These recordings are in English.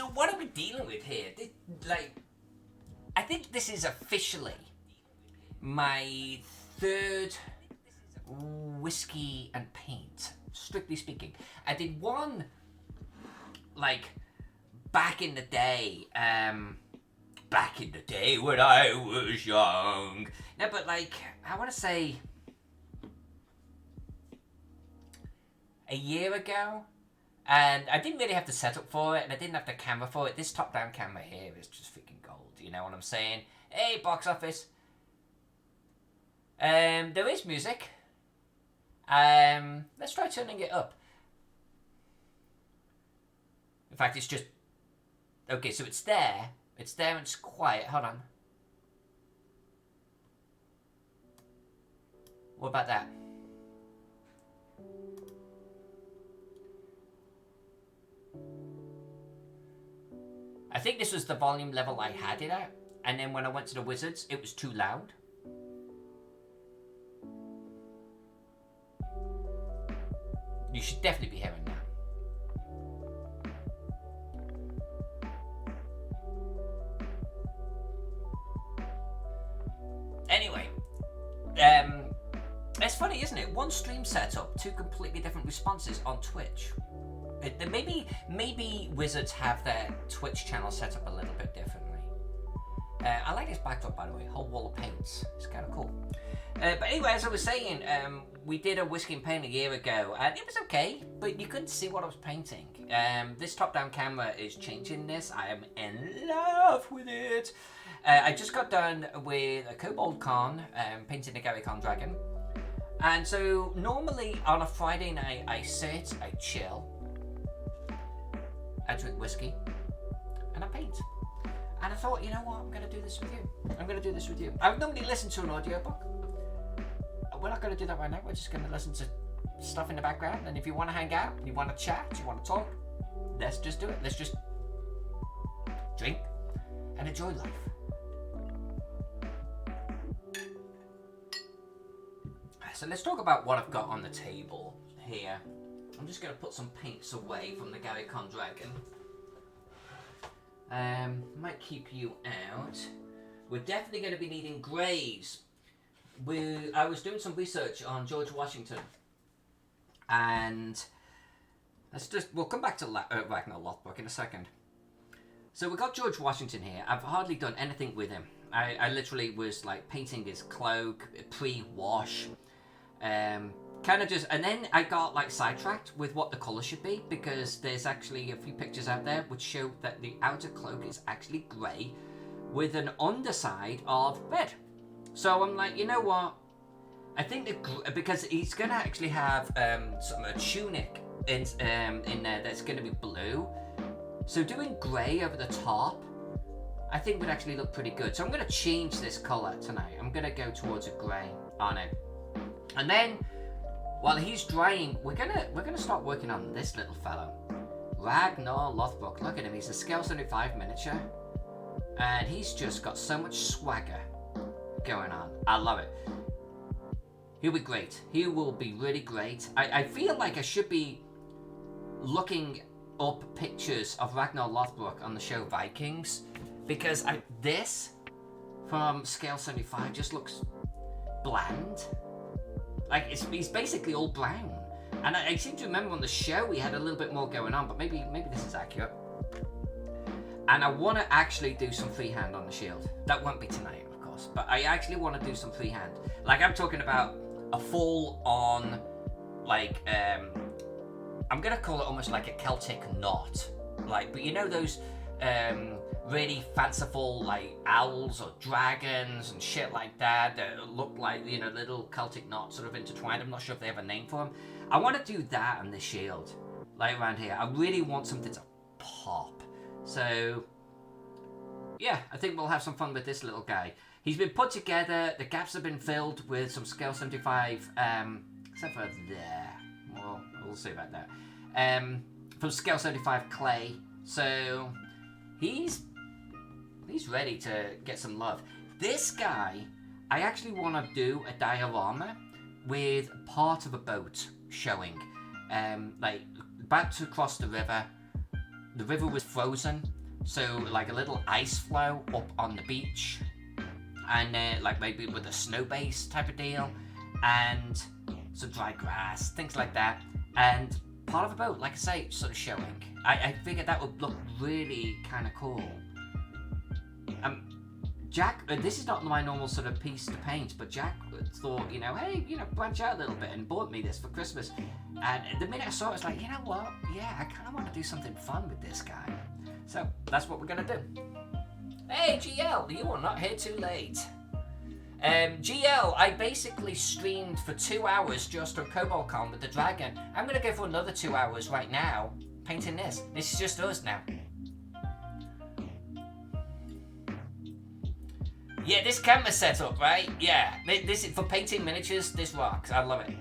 So what are we dealing with here? I think this is officially my third whiskey and paint, strictly speaking. I did one, back in the day, when I was young. No, but I want to say a year ago. And I didn't really have the setup for it, and I didn't have the camera for it. This top-down camera here is just freaking gold, you know what I'm saying? Hey, box office. There is music. Let's try turning it up. In fact, it's just... Okay, so it's there. It's there and it's quiet. Hold on. What about that? I think this was the volume level I had it at, and then when I went to the Wizards, it was too loud. You should definitely be hearing that. Anyway, it's funny, isn't it? One stream setup, two completely different responses on Twitch. Maybe Wizards have their Twitch channel set up a little bit differently. I like this backdrop, by the way. Whole wall of paints. It's kind of cool. But anyway, as I was saying, we did a whiskey and paint a year ago, and it was okay, but you couldn't see what I was painting. This top-down camera is changing this. I am in love with it. I just got done with a Kobold Con, painting a Gary Con dragon. And so normally on a Friday night, I sit, I chill, I drink whiskey, and I paint. And I thought, you know what, I'm going to do this with you. I would normally listen to an audiobook. We're not going to do that right now. We're just going to listen to stuff in the background. And if you want to hang out, you want to chat, you want to talk, let's just do it. Let's just drink and enjoy life. So let's talk about what I've got on the table here. I'm just going to put some paints away from the Gary Con Dragon. Might keep you out. We're definitely going to be needing greys. I was doing some research on George Washington, and we'll come back to Ragnar Lothbrock in a second. So we got George Washington here. I've hardly done anything with him. I literally was painting his cloak, pre-wash. Kind of just, and then I got sidetracked with what the colour should be, because there's actually a few pictures out there which show that the outer cloak is actually grey with an underside of red. So I'm like, you know what? I think because he's gonna actually have a tunic in there that's gonna be blue. So doing grey over the top, I think would actually look pretty good. So I'm gonna change this colour tonight. I'm gonna go towards a grey on it, and then while he's drying, we're gonna start working on this little fellow, Ragnar Lothbrock. Look at him. He's a scale 75 miniature, and he's just got so much swagger going on. I love it. He'll be great. He will be really great. I feel like I should be looking up pictures of Ragnar Lothbrock on the show Vikings, because this from scale 75 just looks bland. He's basically all brown. And I seem to remember on the show he had a little bit more going on, but maybe this is accurate. And I want to actually do some freehand on the shield. That won't be tonight, of course, but I actually want to do some freehand. I'm talking about a full on, I'm going to call it almost like a Celtic knot. But you know those really fanciful owls or dragons and shit like that look like, little Celtic knots sort of intertwined. I'm not sure if they have a name for them. I want to do that on the shield, around here. I really want something to pop. So yeah, I think we'll have some fun with this little guy. He's been put together. The gaps have been filled with some scale 75, except for there. Well, we'll see about that. From scale 75 clay. So he's ready to get some love. This guy, I actually want to do a diorama with part of a boat showing, about to cross the river. the river was frozen, so like a little ice flow up on the beach, and like maybe with a snow base type of deal, and some dry grass, things like that, and part of a boat, like I say, sort of showing. I figured that would look really kind of cool. Jack, this is not my normal sort of piece to paint, but Jack thought, hey, branch out a little bit and bought me this for Christmas. And the minute I saw it, I was like, you know what? Yeah, I kind of want to do something fun with this guy. So that's what we're going to do. Hey, GL, you are not here too late. GL, I basically streamed for 2 hours just on CobaltCon with the dragon. I'm going to go for another 2 hours right now, painting this. This is just us now. Yeah, this camera setup, right? Yeah, this is for painting miniatures. This rocks. I love it.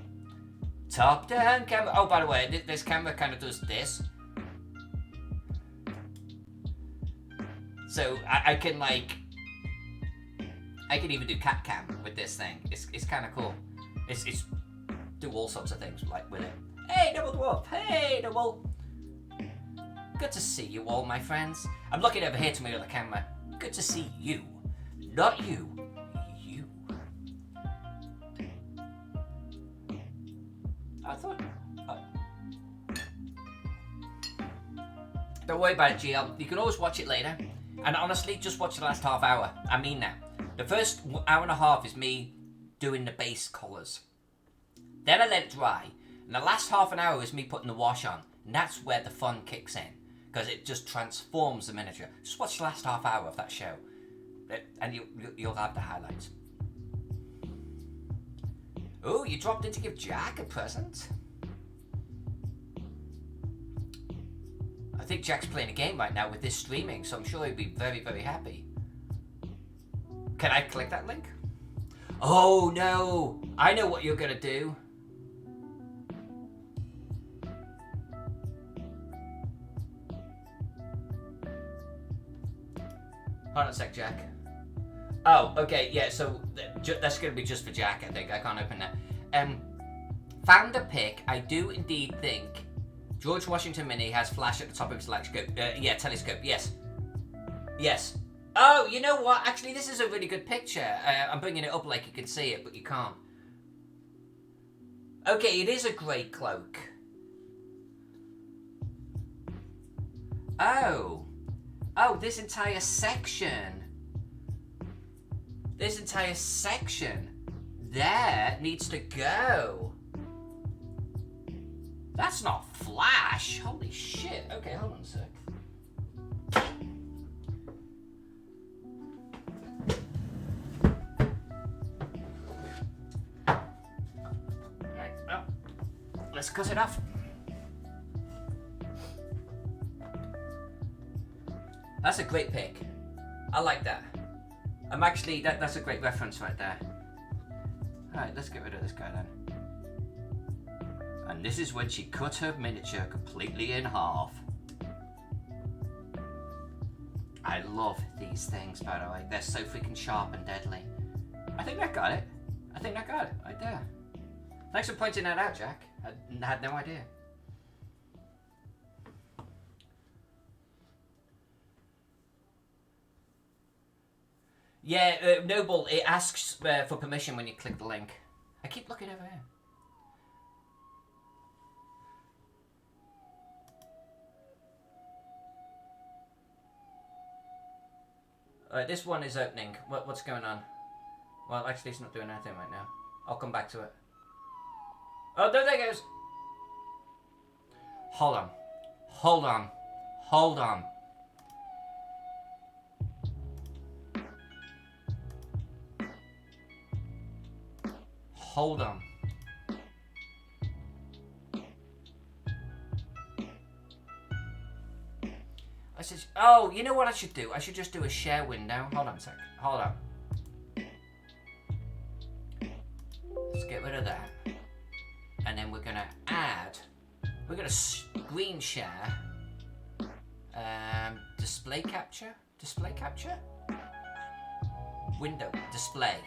Top-down camera. Oh, by the way, this camera kind of does this. So I can even do cat cam with this thing. It's kind of cool. It's do all sorts of things like with it. Hey, Double Dwarf. Hey, Double. Good to see you all, my friends. I'm looking over here to my other camera. Good to see you. Not you. You. I thought... Don't worry about it, GL. You can always watch it later. And honestly, just watch the last half hour. I mean that. The first hour and a half is me doing the base colours. Then I let it dry. And the last half an hour is me putting the wash on. And that's where the fun kicks in. Because it just transforms the miniature. Just watch the last half hour of that show. And you'll have the highlights. Oh, you dropped in to give Jack a present? I think Jack's playing a game right now with this streaming, so I'm sure he'll be very, very happy. Can I click that link? Oh no! I know what you're gonna do. Hold on a sec, Jack. Oh, okay, yeah, so that's going to be just for Jack, I think. I can't open that. Found a pic. I do indeed think George Washington Mini has flash at the top of his telescope. Telescope, yes. Yes. Oh, you know what? Actually, this is a really good picture. I'm bringing it up like you can see it, but you can't. Okay, it is a grey cloak. Oh. Oh, this entire section. This entire section there needs to go. That's not flash. Holy shit. Okay, hold on a sec. Right, well, let's cut it off. That's a great pick. I like that. I'm actually, that's a great reference right there. Alright, let's get rid of this guy then. And this is when she cut her miniature completely in half. I love these things, by the way. They're so freaking sharp and deadly. I think that got it. I think that got it right there. Thanks for pointing that out, Jack. I had no idea. Yeah, Noble, it asks for permission when you click the link. I keep looking over here. This one is opening. What's going on? Well, actually, it's not doing anything right now. I'll come back to it. Oh, there it goes. Hold on. Hold on. Hold on. Hold on. I said, oh, you know what I should do? I should just do a share window. Hold on a sec. Hold on. Let's get rid of that. And then we're gonna add, we're gonna screen share, display capture, window, display.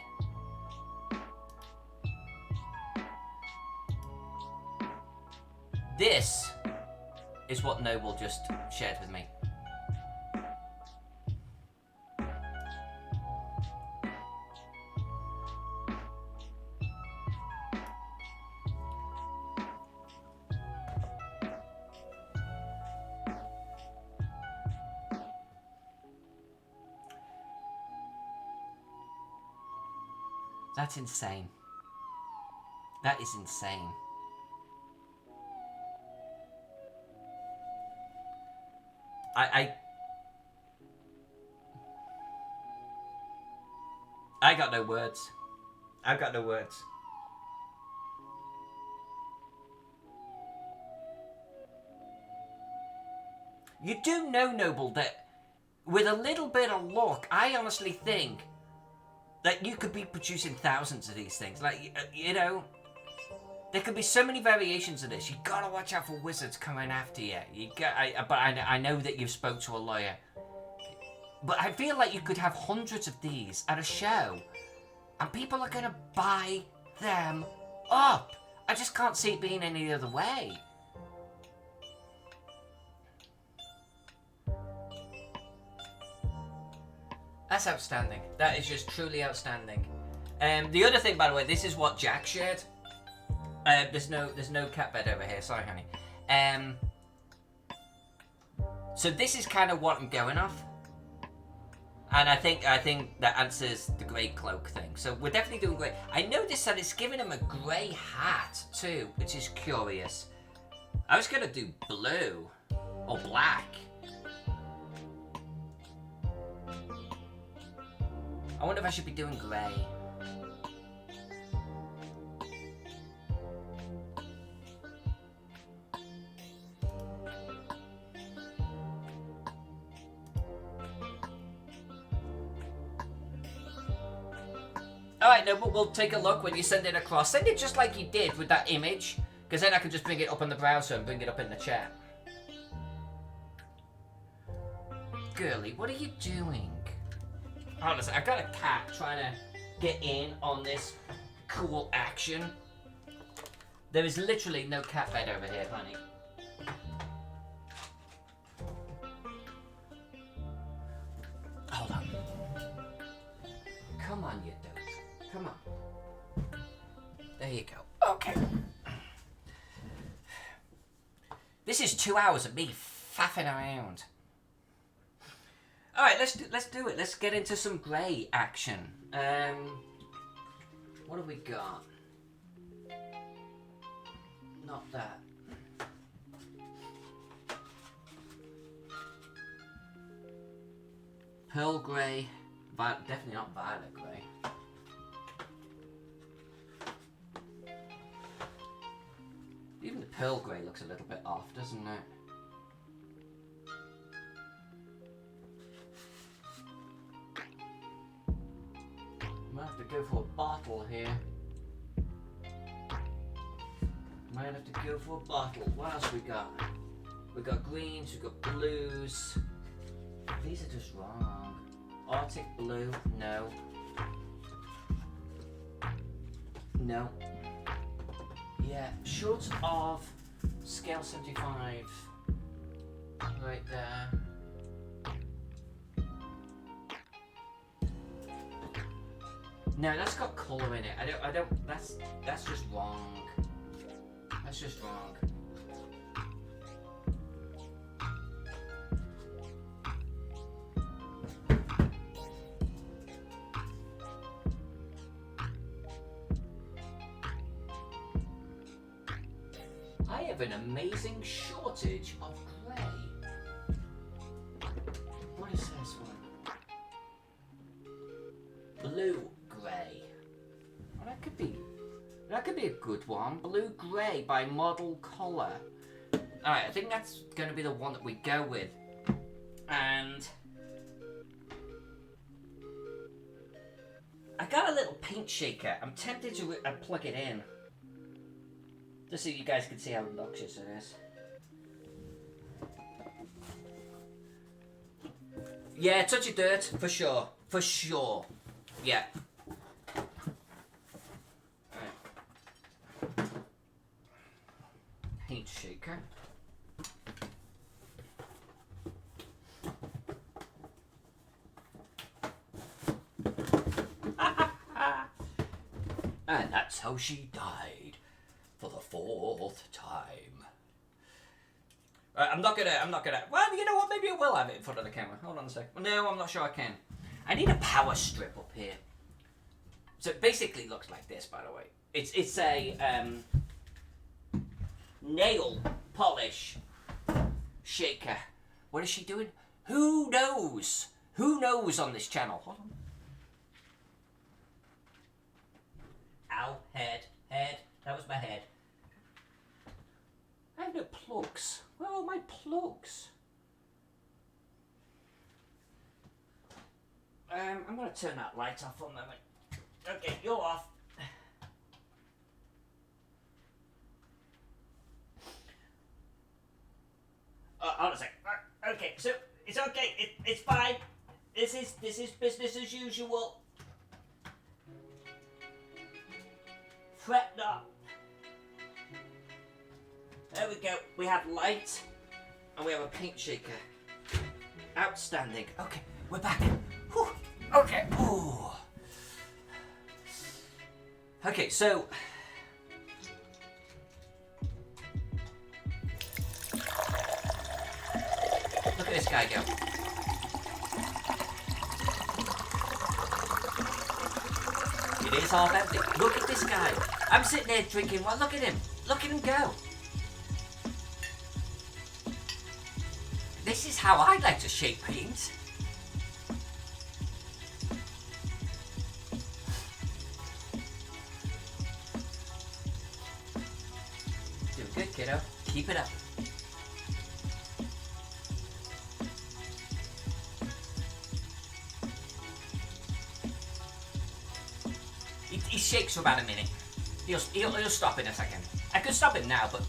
This is what Noble just shared with me. That's insane. That is insane. I got no words. I've got no words. You do know, Noble, that with a little bit of luck, I honestly think that you could be producing thousands of these things. Like, you know, there could be so many variations of this. You gotta watch out for wizards coming after you. But I know that you've spoke to a lawyer. But I feel like you could have hundreds of these at a show, and people are gonna buy them up. I just can't see it being any other way. That's outstanding. That is just truly outstanding. The other thing, by the way, this is what Jack shared. There's no cat bed over here. Sorry, honey. So this is kind of what I'm going off, and I think that answers the grey cloak thing. So we're definitely doing great. I noticed that it's giving him a grey hat too, which is curious. I was gonna do blue or black. I wonder if I should be doing grey. Alright, no, but we'll take a look when you send it across. Send it just like you did with that image, because then I can just bring it up on the browser and bring it up in the chat. Girly, what are you doing? Honestly, I've got a cat trying to get in on this cool action. There is literally no cat bed over here, honey. Hold on. Come on, you dude. Come on. There you go. Okay. This is 2 hours of me faffing around. All right, let's do it. Let's get into some grey action. What have we got? Not that. Pearl grey, definitely not violet grey. Even the pearl grey looks a little bit off, doesn't it? Might have to go for a bottle here. Might have to go for a bottle. What else we got? We got greens, we got blues. These are just wrong. Arctic blue, no. No. Yeah, short of scale 75. Right there. No, that's got colour in it. I don't, that's just wrong. That's just wrong. I have an amazing shortage of grey. What is this one? Blue grey. Well, that could be a good one. Blue grey by Model Color. Alright, I think that's going to be the one that we go with. And I got a little paint shaker. I'm tempted to plug it in, just so you guys can see how obnoxious it is. Yeah, touch of dirt, for sure. For sure. Yeah. Right. Paint shaker. And that's how she died. For the 4th time. I'm not gonna, well, you know what, maybe I will have it in front of the camera. Hold on a sec. No, I'm not sure I can. I need a power strip up here. So it basically looks like this, by the way. It's a nail polish shaker. What is she doing? Who knows? Who knows on this channel? Hold on. Ow, head. That was my head. I have no plugs. Where are my plugs? I'm going to turn that light off for a moment. Okay, you're off. Hold on a sec. Okay, so it's okay. It's fine. This is business as usual. Fret not. There we go. We have light and we have a paint shaker. Outstanding. Okay, we're back. Whew. Okay. Ooh. Okay, so look at this guy go. It is half empty. Look at this guy. I'm sitting there drinking. Well, look at him. Look at him go. This is how I like to shake paint. Doing good, kiddo. Keep it up. He shakes for about a minute. He'll stop in a second. I could stop him now, but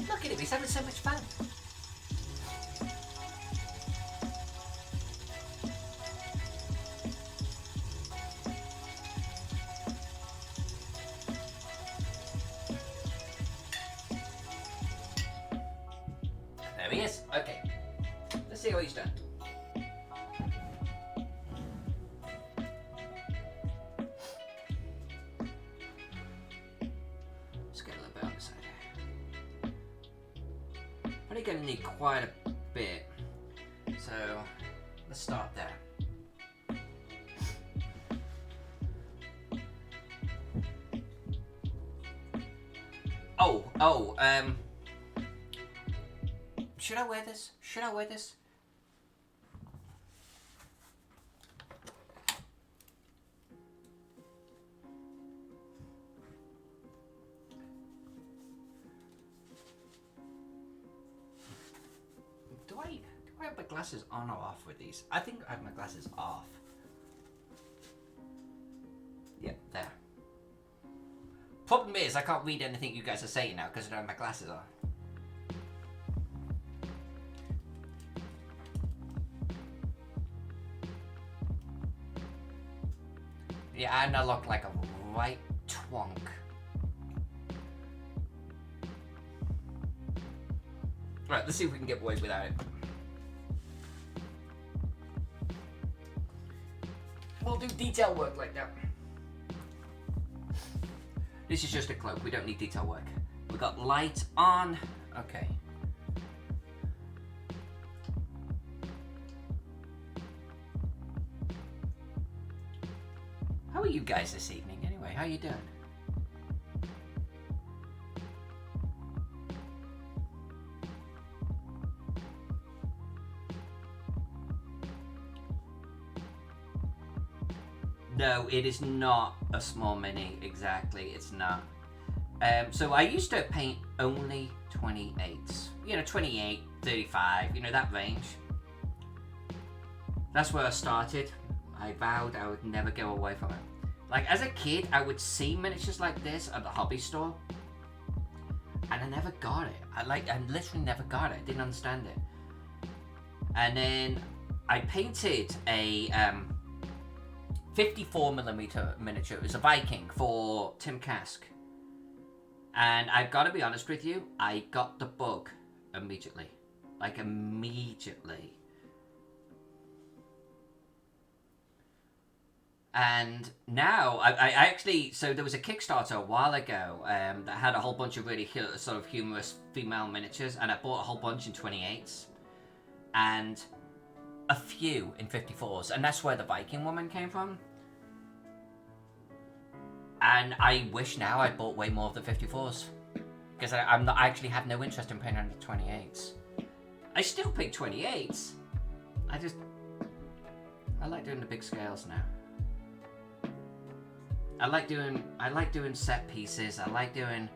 look at him. He's having so much fun. There he is. Okay. Let's see what he's done. Let's get a little bit on the side here. Probably going to need quite a bit. So let's start there. Should I wear this? Should I wear this? Do I have my glasses on or off with these? I think I have my glasses off. Yep, there. Problem is, I can't read anything you guys are saying now because I don't have my glasses on. Yeah, and I look like a right twonk. Right, let's see if we can get away without it. We'll do detail work like that. This is just a cloak. We don't need detail work. We got light on. Okay. How are you guys this evening anyway? How you doing? No, it is not a small mini, exactly, it's not. So I used to paint only 28s. You know, 28, 35, you know, that range. That's where I started. I vowed I would never go away from it. Like, as a kid, I would see miniatures like this at the hobby store. And I never got it. I literally never got it. I didn't understand it. And then I painted a 54mm miniature. It was a Viking for Tim Kask. And I've got to be honest with you, I got the bug immediately. Like, immediately. And now, I actually, so there was a Kickstarter a while ago that had a whole bunch of really sort of humorous female miniatures, and I bought a whole bunch in 28s, and a few in 54s, and that's where the Viking woman came from. And I wish now I bought way more of the 54s, because I actually have no interest in playing on the 28s. I still pick 28s. I like doing the big scales now. I like doing set pieces. I like doing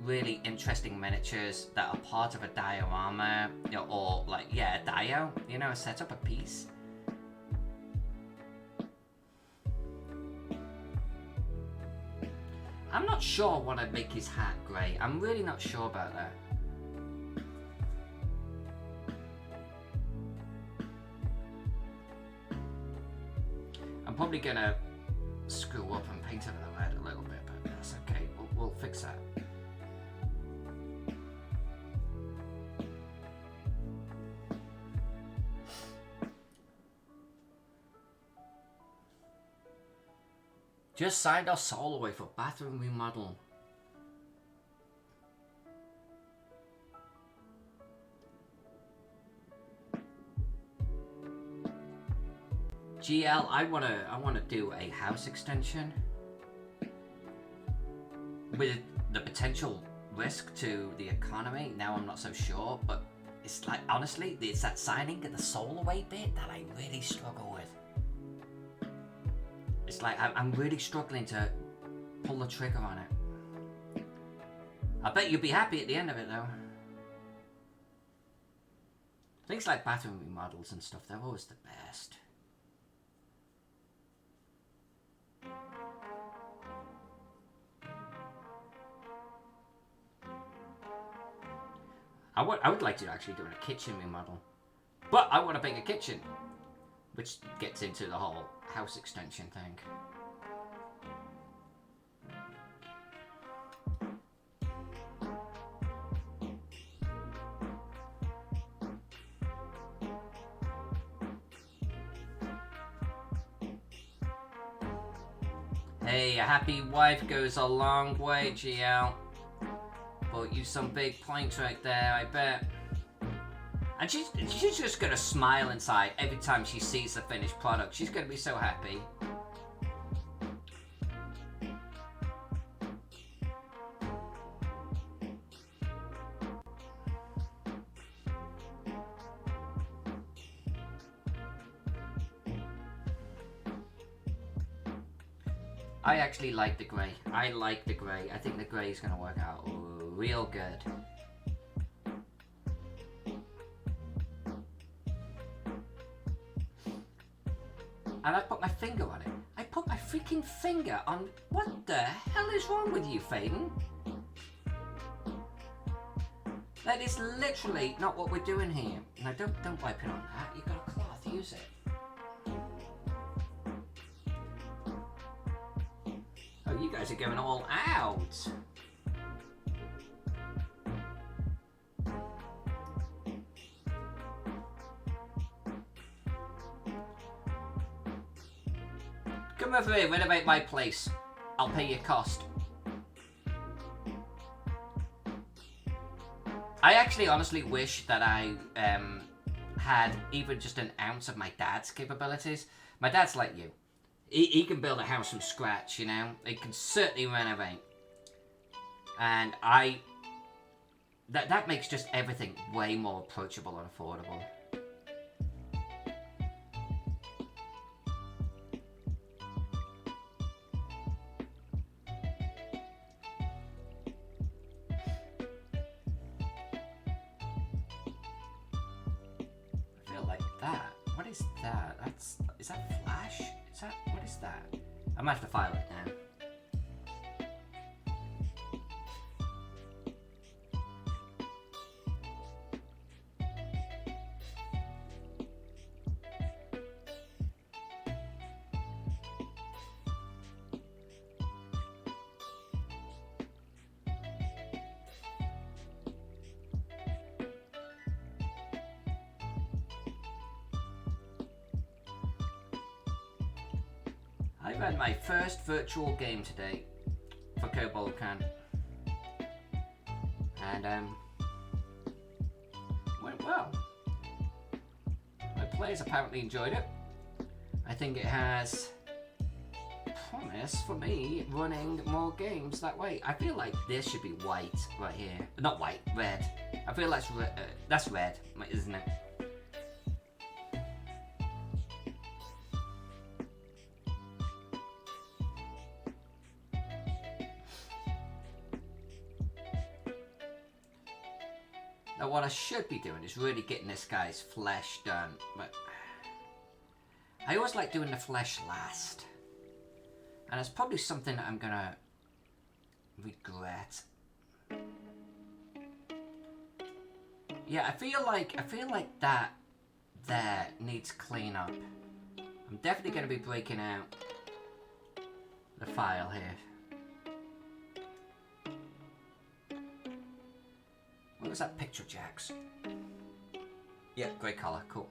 really interesting miniatures that are part of a diorama, or like, yeah, a dio, a setup, a piece. I'm not sure I want to make his hat grey. I'm really not sure about that. I'm probably gonna screw up and paint over the red a little bit, but that's okay. We'll fix that. Just signed our soul away for bathroom remodel. GL, I wanna do a house extension with the potential risk to the economy. Now I'm not so sure, but it's like, honestly, it's that signing of the soul away bit that I really struggle with. It's like I'm really struggling to pull the trigger on it. I bet you'll be happy at the end of it though. Things like bathroom remodels and stuff, they're always the best. I would like to actually do a kitchen remodel, but I want a bigger kitchen, which gets into the whole house extension thing. Hey, a happy wife goes a long way, GL. Bought you some big points right there, I bet. And she's just gonna smile inside every time she sees the finished product. She's gonna be so happy. I actually like the grey. I like the grey. I think the grey is gonna work out real good. And I put my finger on it. I put my freaking finger on... What the hell is wrong with you, Faden? That is literally not what we're doing here. No, don't wipe it on that. You've got a cloth. Use it. Oh, you guys are going all out. Come over here, renovate my place. I'll pay your cost. I actually honestly wish that I had even just an ounce of my dad's capabilities. My dad's like you. He can build a house from scratch, you know? He can certainly renovate. And that makes just everything way more approachable and affordable. Is that Flash? What is that? I might have to file it now. I ran my first virtual game today for Koboldcan. And, went well. My players apparently enjoyed it. I think it has promise for me running more games that way. I feel like this should be white right here. Not white, red. I feel like that's red, isn't it? Now what I should be doing is really getting this guy's flesh done, but I always like doing the flesh last. And it's probably something that I'm gonna regret. Yeah, I feel like that there needs cleanup. I'm definitely gonna be breaking out the file here. What was that picture, Jax? Yeah, great colour, cool.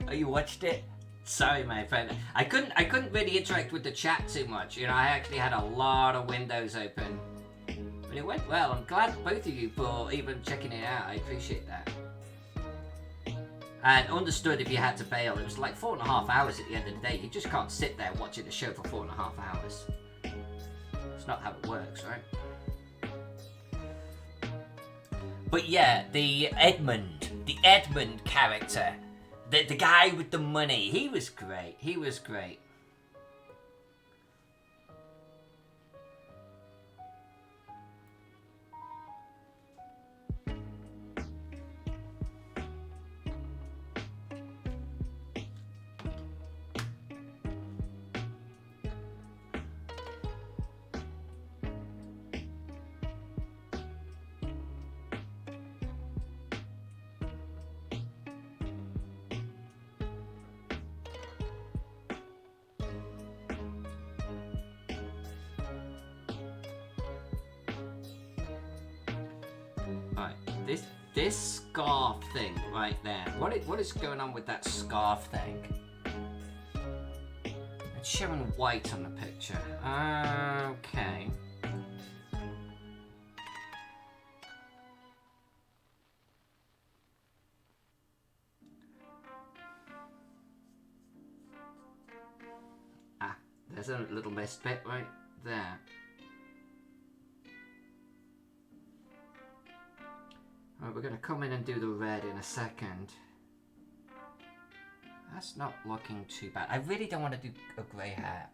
Oh, you watched it? Sorry, my friend. I couldn't really interact with the chat too much. You know, I actually had a lot of windows open. But it went well. I'm glad both of you for even checking it out. I appreciate that. And understood if you had to bail. It was like 4.5 hours at the end of the day. You just can't sit there watching the show for 4.5 hours. It's not how it works, right? But yeah, the Edmund character, the guy with the money, he was great. He was great. This scarf thing right there. What is going on with that scarf thing? It's showing white on the picture. Okay. Ah, there's a little missed bit right there. Alright, we're going to come in and do the red in a second. That's not looking too bad. I really don't want to do a grey hat.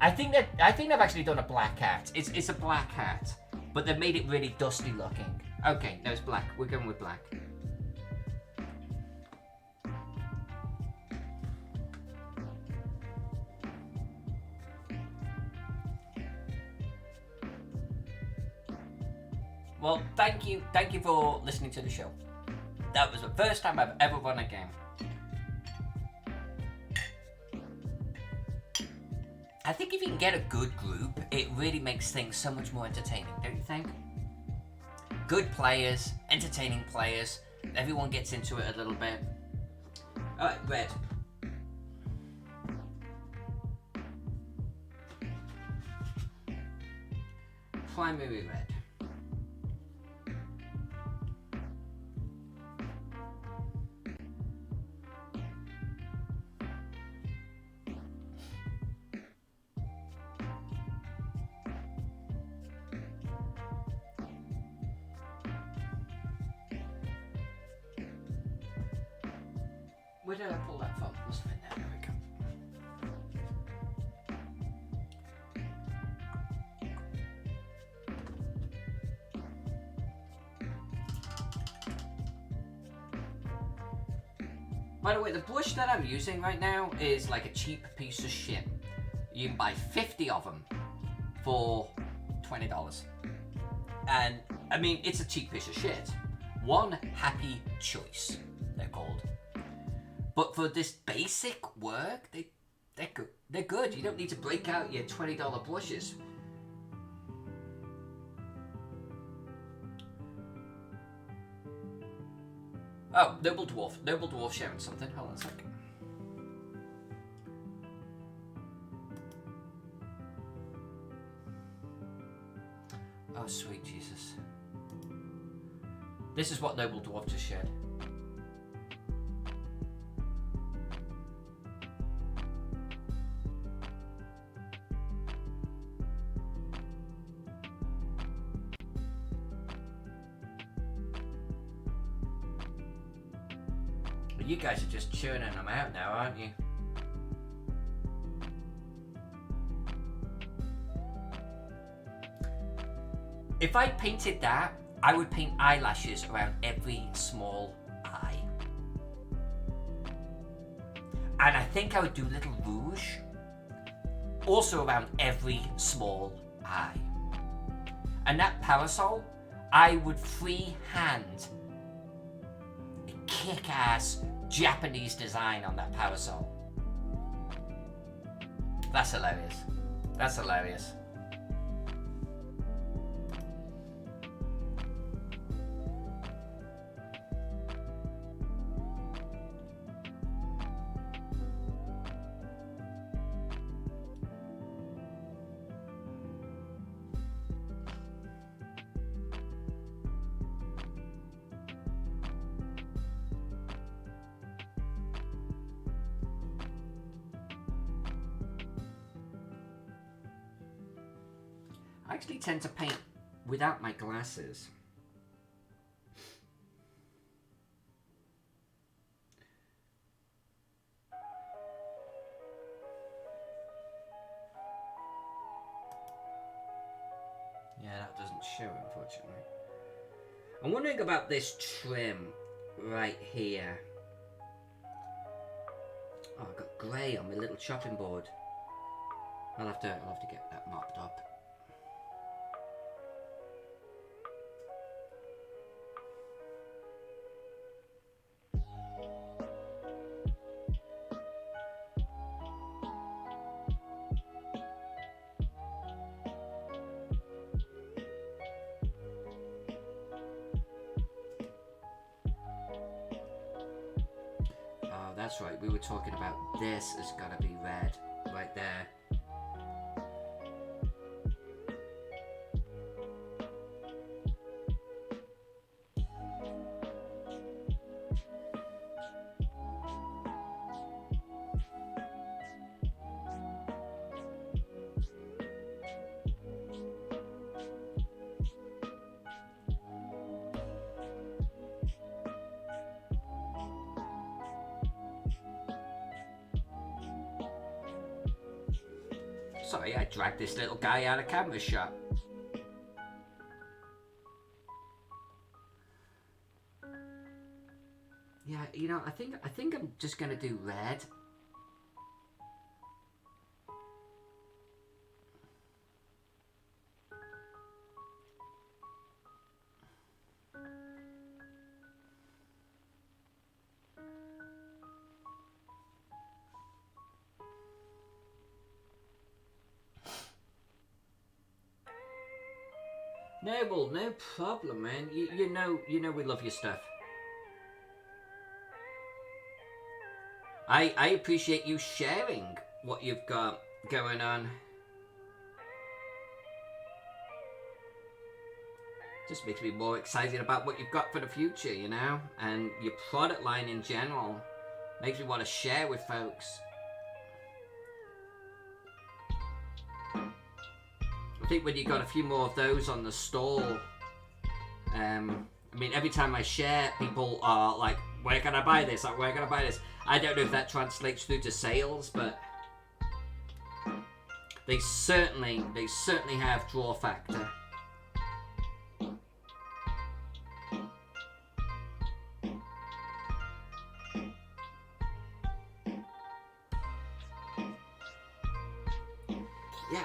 I think they've actually done a black hat. It's a black hat, but they've made it really dusty looking. Okay, no, it's black. We're going with black. Well, thank you for listening to the show. That was the first time I've ever run a game. I think if you can get a good group, it really makes things so much more entertaining, don't you think? Good players, entertaining players, everyone gets into it a little bit. Alright, red. Primary red. Where did I pull that from? Must have been there. There we go. By the way, the brush that I'm using right now is like a cheap piece of shit. You can buy 50 of them for $20. And, I mean, it's a cheap piece of shit. One Happy Choice, they're called. But for this basic work, They're good. You don't need to break out your $20 blushes. Oh, Noble Dwarf sharing something. Hold on a second. Oh, sweet Jesus. This is what Noble Dwarf just shared. You guys are just churning them out now, aren't you? If I painted that, I would paint eyelashes around every small eye. And I think I would do little rouge also around every small eye. And that parasol, I would freehand a kick-ass Japanese design on that parasol. That's hilarious. That's hilarious. I actually tend to paint without my glasses. Yeah, that doesn't show, unfortunately. I'm wondering about this trim right here. Oh, I've got grey on my little chopping board. I'll have to get that mopped up. That's right, we were talking about this has got to be red, right there. Sorry, I dragged this little guy out of camera shot. Yeah, you know, I think I'm just gonna do red. Noble, no problem, man. You know we love your stuff. I appreciate you sharing what you've got going on. Just makes me more excited about what you've got for the future, you know? And your product line in general makes me want to share with folks. I think when you got a few more of those on the stall, I mean, every time I share, people are like, where can I buy this? Like, where can I buy this? I don't know if that translates through to sales, but they certainly have draw factor. Yeah,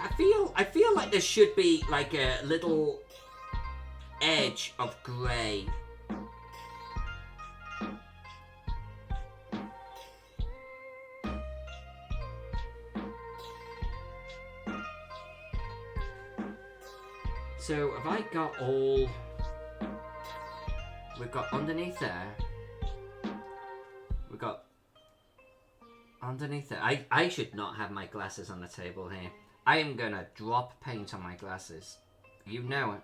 I feel like there should be like a little edge of grey. So have I got all... We've got underneath there. We've got underneath there. I should not have my glasses on the table here. I am gonna drop paint on my glasses. You know it.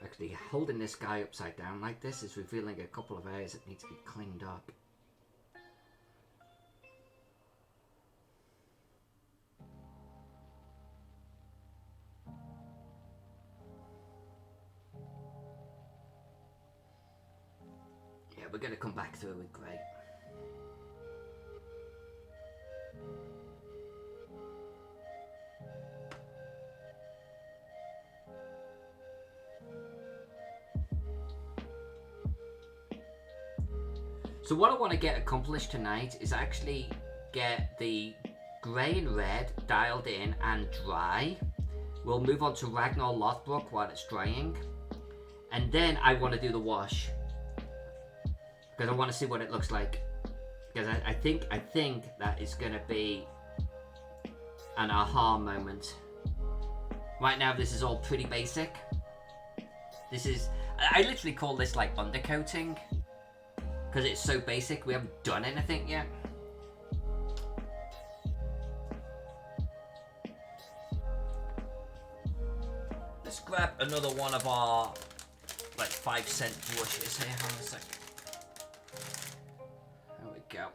Actually, holding this guy upside down like this is revealing a couple of areas that need to be cleaned up. Yeah, we're going to come back through with grey. So what I want to get accomplished tonight is actually get the grey and red dialed in and dry. We'll move on to Ragnar Lothbrock while it's drying. And then I want to do the wash. Because I want to see what it looks like. Because I think that is going to be an aha moment. Right now this is all pretty basic. This is... I literally call this like undercoating. Because it's so basic, we haven't done anything yet. Let's grab another one of our like 5-cent brushes here. Hold on a sec. There we go.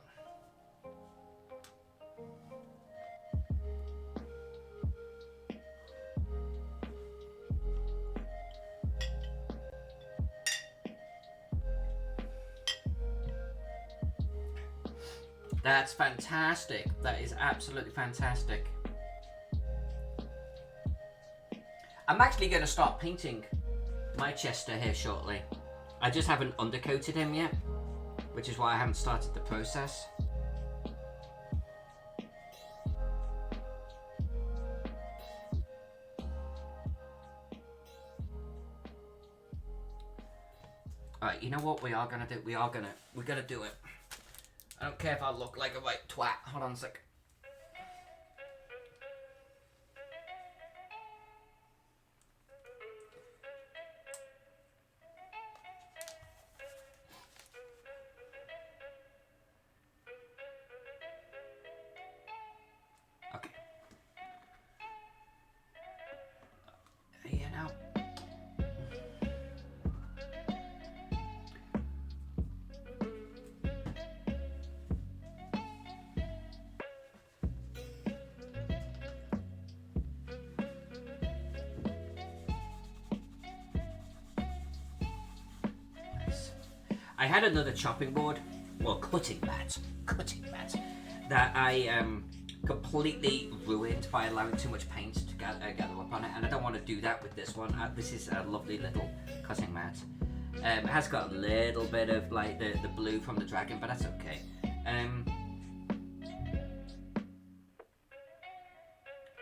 That's fantastic. That is absolutely fantastic. I'm actually going to start painting my Chester here shortly. I just haven't undercoated him yet, which is why I haven't started the process. Alright, you know what we are going to do? We're going to do it. I don't care if I look like a right twat. Hold on a sec. Okay. You know. I had another chopping board, well, cutting mat, that I completely ruined by allowing too much paint to gather up on it, and I don't want to do that with this one. This is a lovely little cutting mat. It has got a little bit of like the blue from the dragon, but that's okay.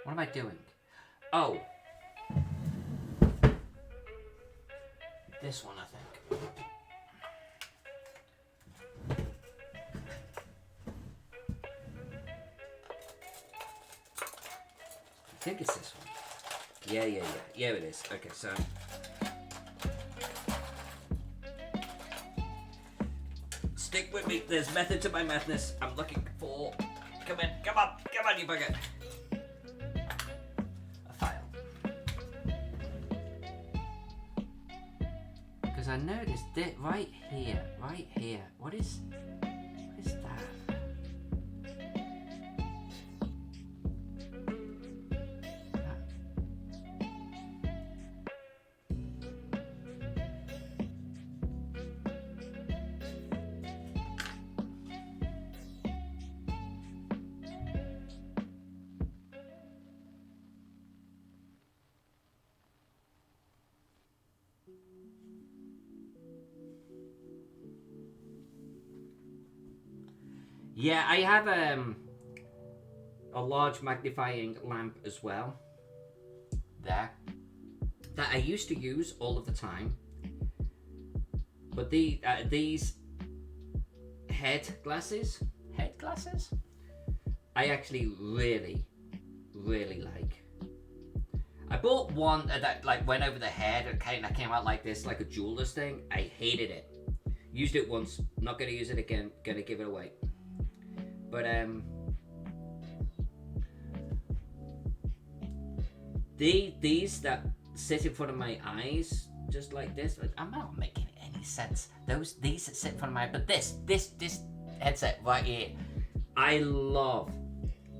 What am I doing? Oh, this one I think. I think it's this one. Yeah, it is. Okay, so stick with me. There's method to my madness. I'm looking for. Come on, you bugger. A file. Because I noticed it right here. What is that? Yeah, I have a large magnifying lamp as well. There. That I used to use all of the time. But these head glasses. Head glasses? I actually really, really like. I bought one that like went over the head and kind of came out like this, like a jeweler's thing. I hated it. Used it once, not gonna use it again. Gonna give it away. But these that sit in front of my eyes, just like this. I'm not making any sense. These that sit in front of my, but this headset right here, I love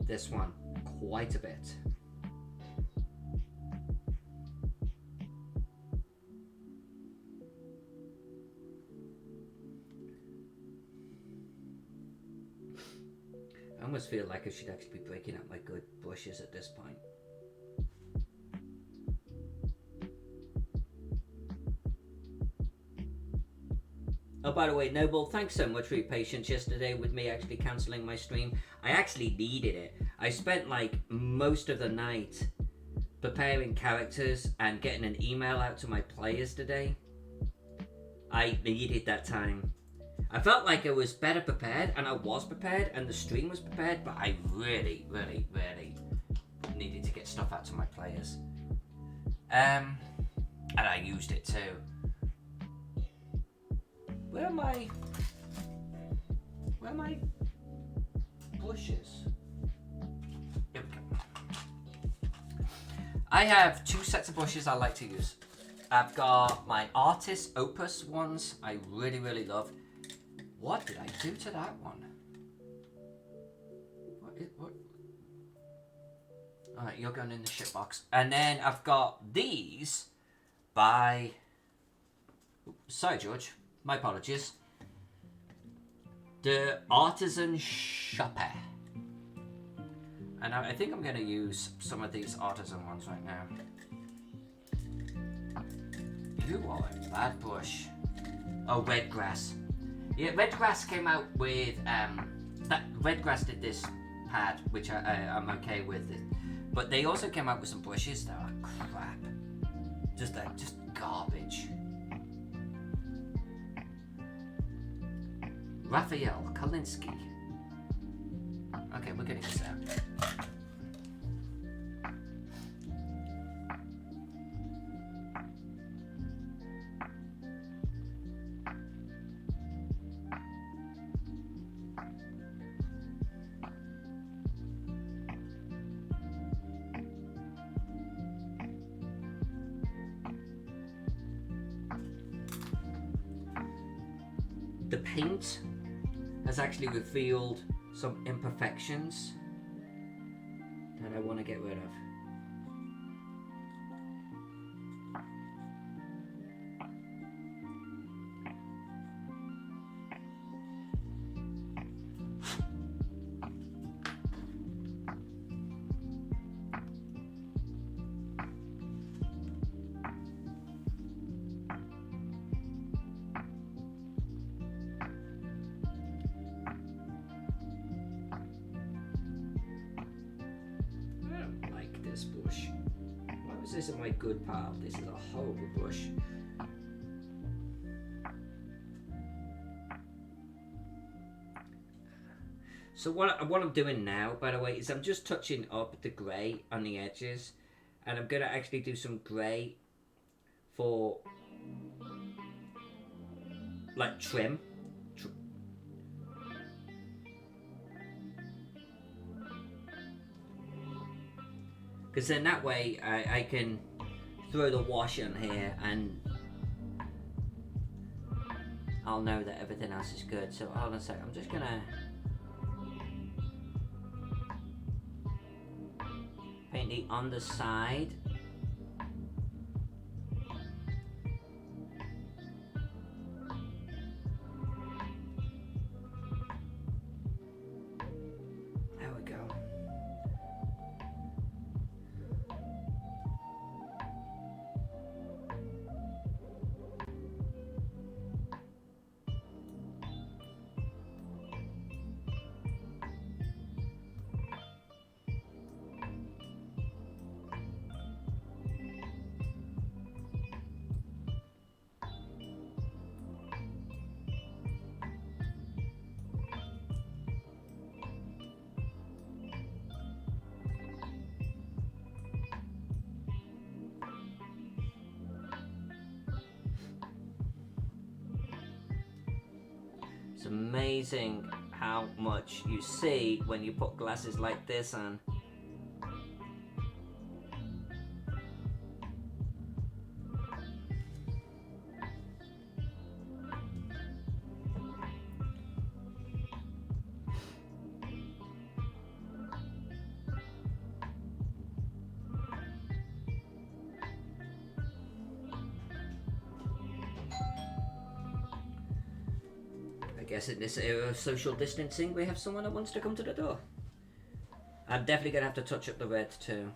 this one quite a bit. I almost feel like I should actually be breaking up my good brushes at this point. Oh, by the way, Noble, thanks so much for your patience yesterday with me actually cancelling my stream. I actually needed it. I spent like most of the night preparing characters and getting an email out to my players today. I needed that time. I felt like I was better prepared, and I was prepared, and the stream was prepared, but I really, really, really needed to get stuff out to my players. And I used it too. Where are my bushes? Here we go. I have two sets of bushes I like to use. I've got my Artist Opus ones I really, really love. What did I do to that one? What? Alright, you're going in the shit box. And then I've got these by... Sorry, George. My apologies. The Artisan Shopper. And I think I'm going to use some of these Artisan ones right now. You are a bad bush. Oh, Red Grass. Yeah, Red Grass came out with Red Grass did this pad, which I'm okay with it, but they also came out with some bushes that are crap, just garbage. Raphael Kalinsky. Okay, we're getting this out. The paint has actually revealed some imperfections that I want to get rid of. This bush. Why was this in my good pile? This is a horrible bush. So what I'm doing now, by the way, is I'm just touching up the grey on the edges, and I'm going to actually do some grey for like trim. Because then that way I can throw the wash in here and I'll know that everything else is good. So hold on a second, I'm just gonna paint the underside. There we go. It's amazing how much you see when you put glasses like this on. I guess in this era of social distancing, we have someone that wants to come to the door. I'm definitely going to have to touch up the red too.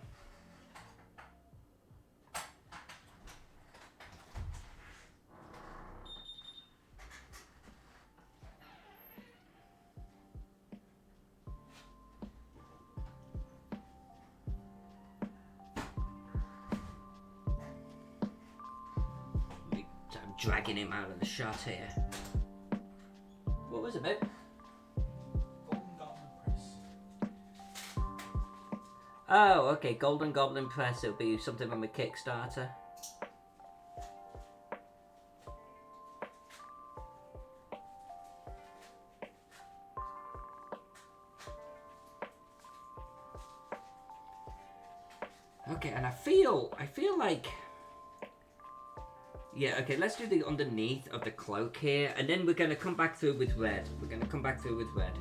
I'm dragging him out of the shot here. What was it, babe? Golden Goblin Press. Oh, okay. Golden Goblin Press. It'll be something from a Kickstarter. Okay, and I feel like. Yeah, okay, let's do the underneath of the cloak here, and then we're going to come back through with red. We're going to come back through with red.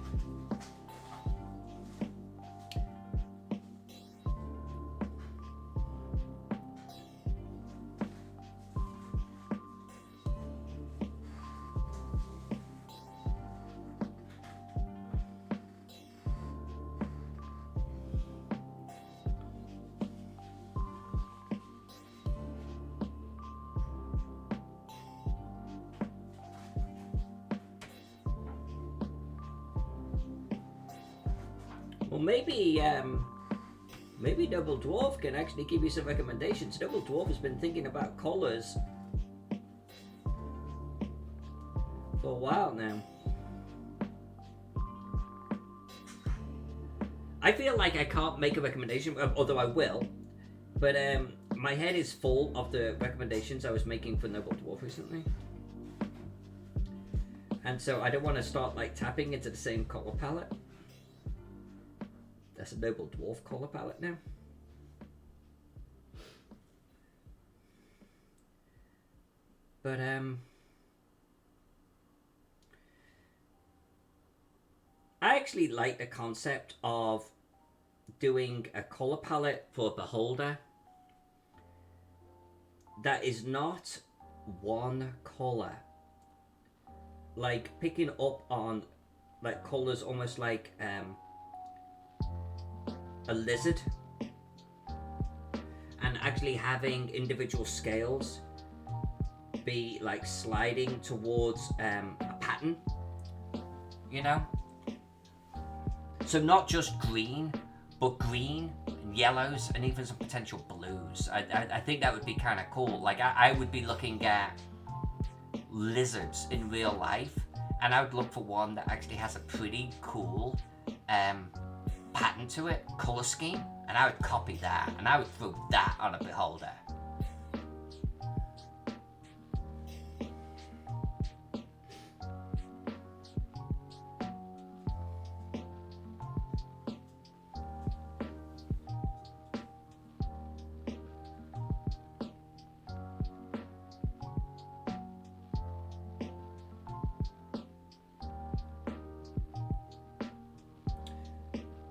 Well, maybe Double Dwarf can actually give you some recommendations. Double Dwarf has been thinking about colours for a while now. I feel like I can't make a recommendation, although I will. But my head is full of the recommendations I was making for Double Dwarf recently. And so I don't want to start like tapping into the same colour palette. That's a Noble Dwarf colour palette now. But I actually like the concept of doing a colour palette for a beholder that is not one colour. Like picking up on like colours almost like a lizard, and actually having individual scales be like sliding towards a pattern, you know? So not just green, but green, yellows, and even some potential blues. I think that would be kind of cool. Like I would be looking at lizards in real life, and I would look for one that actually has a pretty cool pattern to it, color scheme, and I would copy that, and I would throw that on a beholder.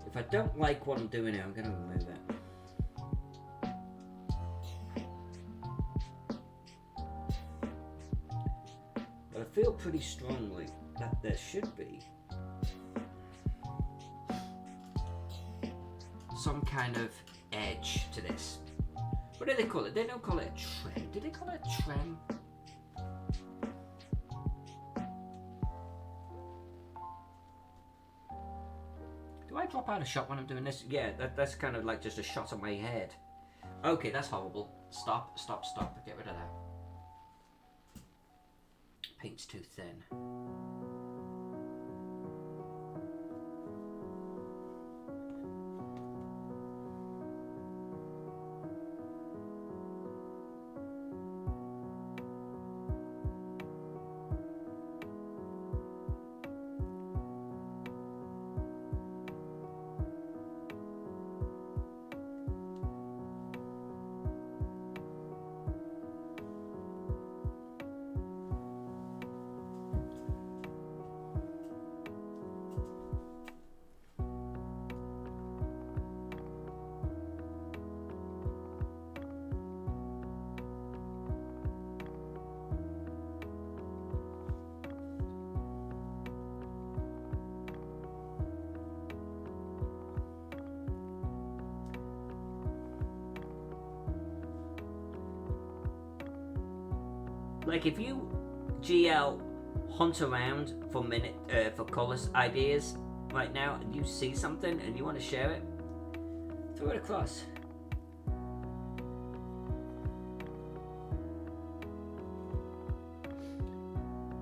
If I don't like what I'm doing here, I'm going to remove it. But I feel pretty strongly that there should be some kind of edge to this. What do they call it? They don't call it a trem. Do they call it a trem? Do I drop out a shot when I'm doing this? Yeah, that's kind of like just a shot on my head. Okay, that's horrible. Stop. Get rid of that. Paint's too thin. Like if you GL hunt around for colours ideas right now, and you see something and you want to share it, throw it across.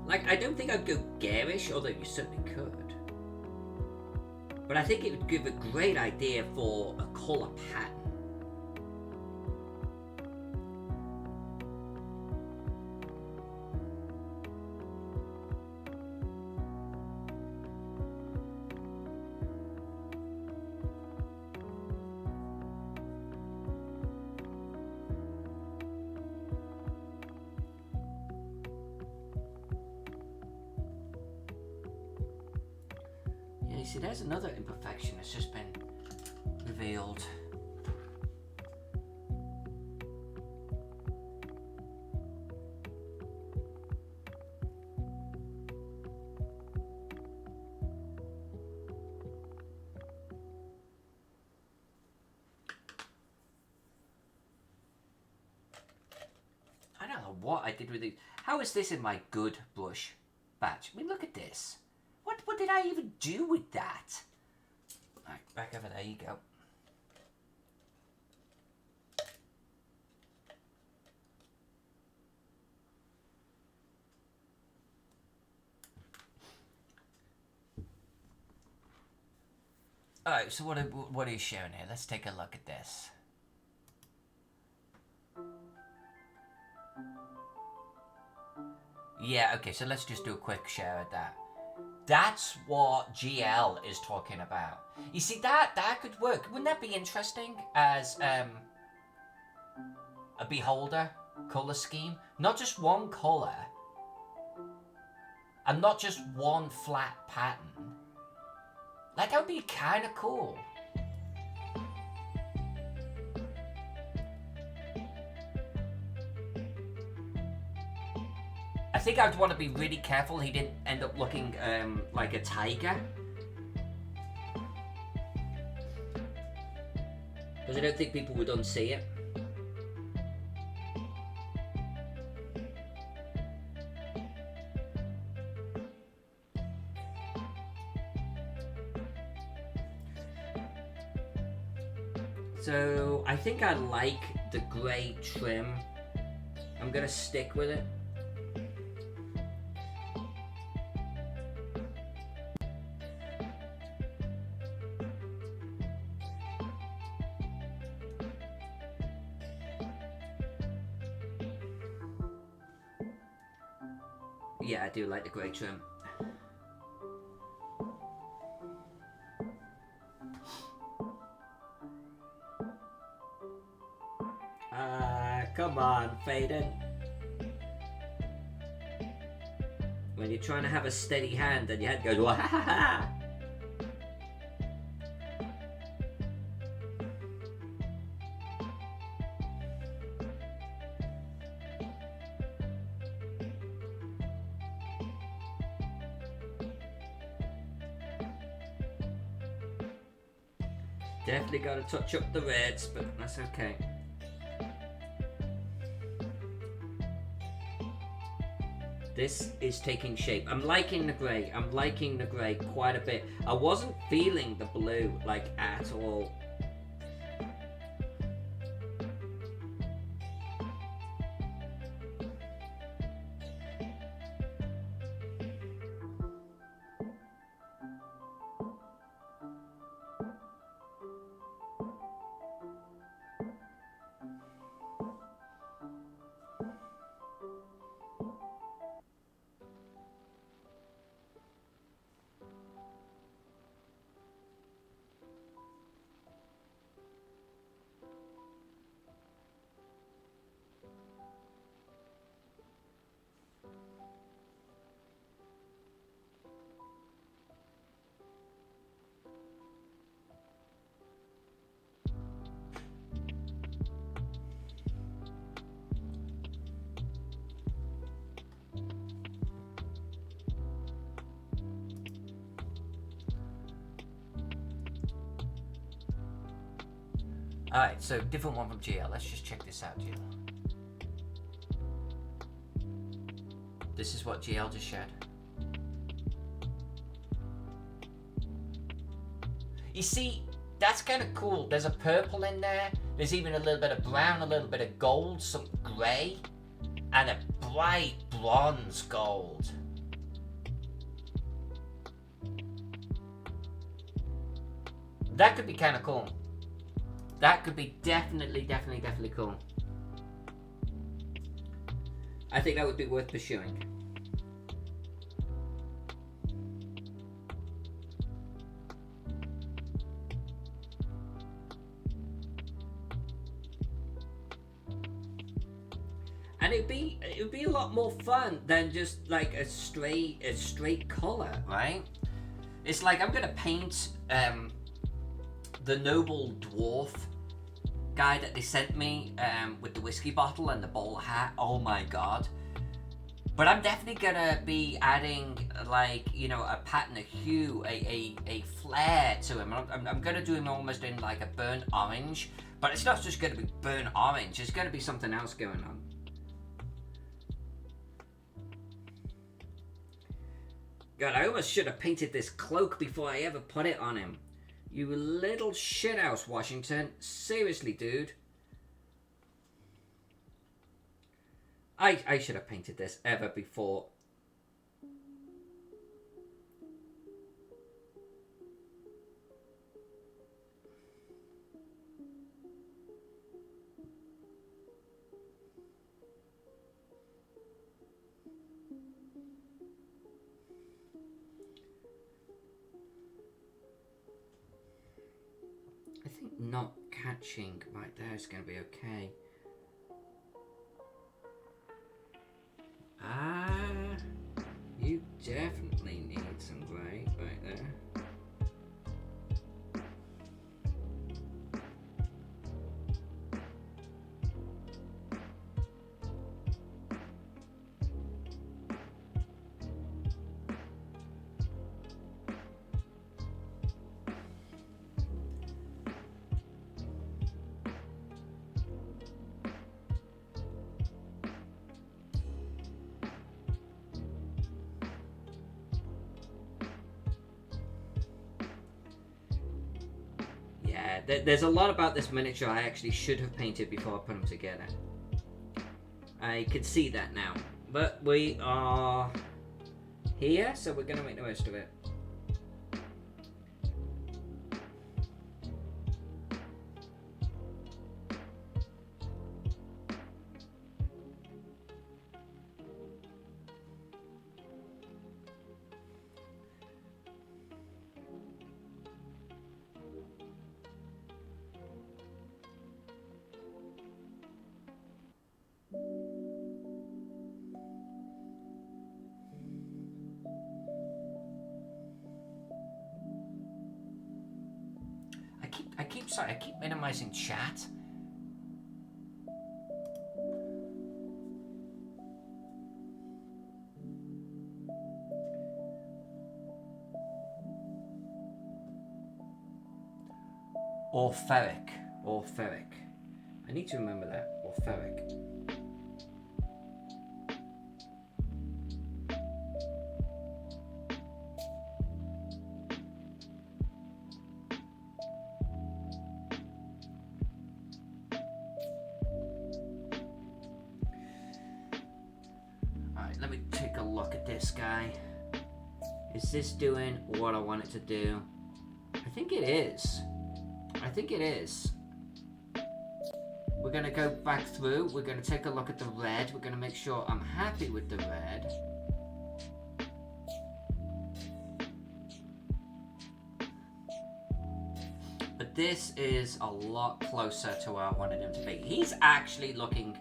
Like, I don't think I'd go garish, although you certainly could. But I think it would give a great idea for a colour pattern. You see, there's another imperfection that's just been revealed. I don't know what I did with it. How is this in my good brush batch? I mean, look at this. What did I even do with that? Right, back over there you go. Alright, so what are you showing here? Let's take a look at this. Yeah, okay, so let's just do a quick share of that. That's what GL is talking about. You see, that could work. Wouldn't that be interesting as a beholder color scheme? Not just one color, and not just one flat pattern. Like, that would be kind of cool. I think I'd want to be really careful he didn't end up looking like a tiger. Because I don't think people would unsee it. So I think I like the grey trim. I'm gonna stick with it. Yeah, I do like the grey trim. Come on, Faden. When you're trying to have a steady hand and your head goes, wah ha ha ha. Definitely got to touch up the reds, but that's okay. This is taking shape. I'm liking the grey. I'm liking the grey quite a bit. I wasn't feeling the blue, like, at all. Alright, so different one from GL. Let's just check this out, GL. This is what GL just shared. You see, that's kind of cool. There's a purple in there. There's even a little bit of brown, a little bit of gold, some grey, and a bright bronze gold. That could be kind of cool. That could be definitely cool. I think that would be worth pursuing. And it would be a lot more fun than just like a straight color, right? It's like I'm gonna paint the noble dwarf guy that they sent me with the whiskey bottle and the bowler hat. Oh my god. But I'm definitely gonna be adding like, you know, a pattern, a hue, a flare to him. I'm gonna do him almost in like a burnt orange, but it's not just gonna be burnt orange, it's gonna be something else going on. God, I almost should have painted this cloak before I ever put it on him. You little shithouse, Washington. Seriously, dude. I should have painted this ever before. I think not catching right there is going to be okay. You definitely need some grey right there. There's a lot about this miniature I actually should have painted before I put them together. I can see that now. But we are here, so we're going to make the most of it. I keep minimizing chat. Orpheric. I need to remember that. Orpheric. Is this doing what I want it to do? I think it is. We're going to go back through. We're going to take a look at the red. We're going to make sure I'm happy with the red. But this is a lot closer to where I wanted him to be. He's actually looking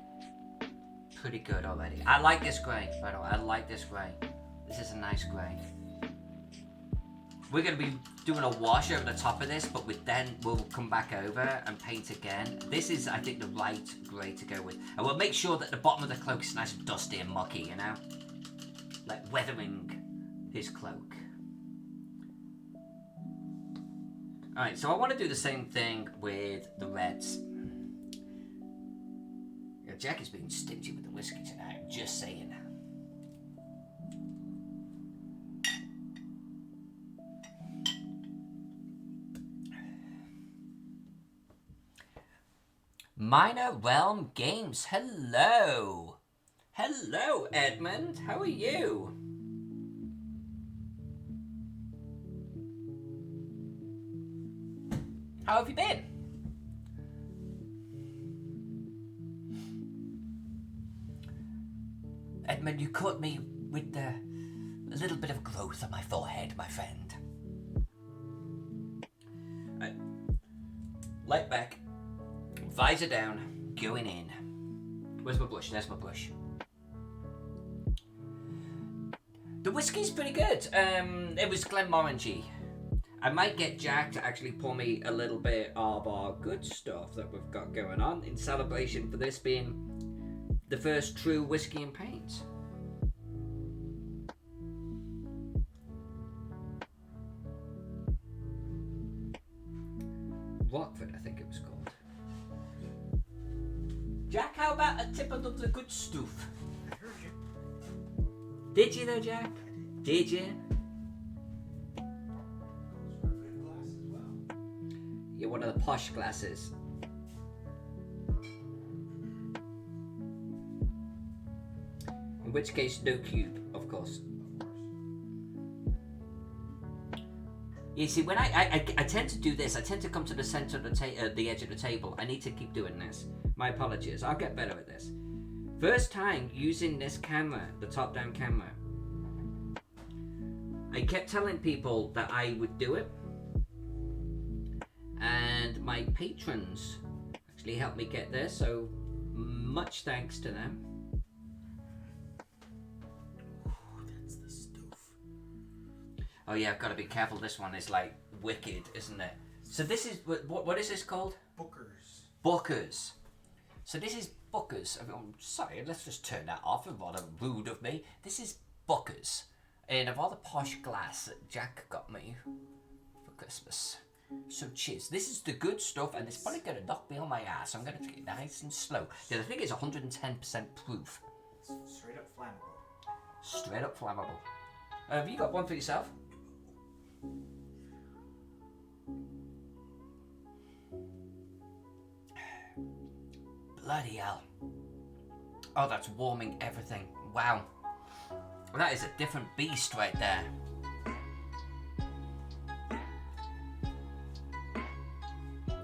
pretty good already. I like this grey, by the way. I like this grey. This is a nice grey. We're going to be doing a wash over the top of this, but we'll come back over and paint again. This is, I think, the right grey to go with. And we'll make sure that the bottom of the cloak is nice and dusty and mucky, you know? Like weathering his cloak. Alright, so I want to do the same thing with the reds. Yeah, Jack is being stingy with the whiskey tonight, I'm just saying. Minor Realm Games. Hello. Hello, Edmund. How are you? How have you been? Edmund, you caught me with a little bit of growth on my forehead, my friend. Right. Light back. Visor down. Going in. Where's my brush? There's my brush. The whiskey's pretty good. It was Glenmorangie. I might get Jack to actually pour me a little bit of our good stuff that we've got going on in celebration for this being the first true whiskey and paint. Rockford, I think it was called. Jack, how about a tip of the good stuff? I heard you. Did you though, Jack? Did you? Those were good glasses as well. You're one of the posh glasses. In which case, no cube, of course. Of course. You see, when I tend to do this, I tend to come to the center of the edge of the table. I need to keep doing this. My apologies. I'll get better at this. First time using this camera, the top-down camera. I kept telling people that I would do it, and my patrons actually helped me get there. So much thanks to them. That's the stuff. Oh yeah, I've got to be careful. This one is like wicked, isn't it? So this is what is this called? Bookers. Bookers. So this is Bookers. I'm sorry, let's just turn that off. Rather rude of me. This is Bookers, and of all the posh glass that Jack got me for Christmas. So cheers. This is the good stuff, and it's probably gonna knock me on my ass. I'm gonna take it nice and slow. Because I think it's 110% proof. It's straight up flammable. Straight up flammable. Have you got one for yourself? Bloody hell. Oh, that's warming everything. Wow. That is a different beast right there.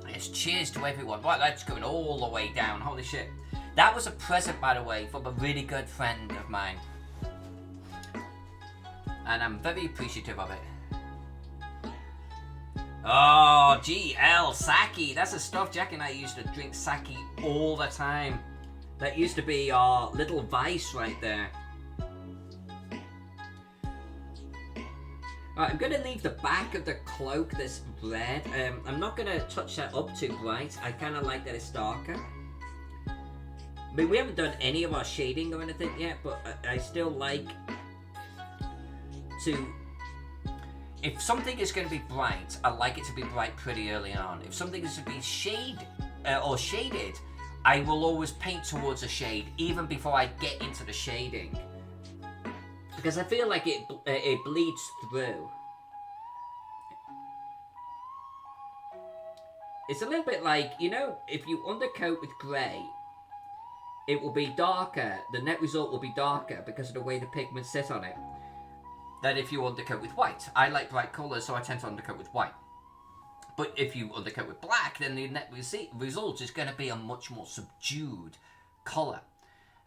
Yes, cheers to everyone. Right, that's going all the way down. Holy shit. That was a present, by the way, from a really good friend of mine. And I'm very appreciative of it. Oh, GL sake. That's the stuff Jack and I used to drink sake all the time. That used to be our little vice right there. Alright, I'm going to leave the back of the cloak this red. I'm not going to touch that up too bright. I kind of like that it's darker. I mean, we haven't done any of our shading or anything yet, but I still like to... If something is going to be bright, I like it to be bright pretty early on. If something is to be shaded, I will always paint towards a shade, even before I get into the shading. Because I feel like it bleeds through. It's a little bit like, you know, if you undercoat with grey, it will be darker, the net result will be darker because of the way the pigments sit on it, than if you undercoat with white. I like bright colours, so I tend to undercoat with white. But if you undercoat with black, then the net result is going to be a much more subdued colour.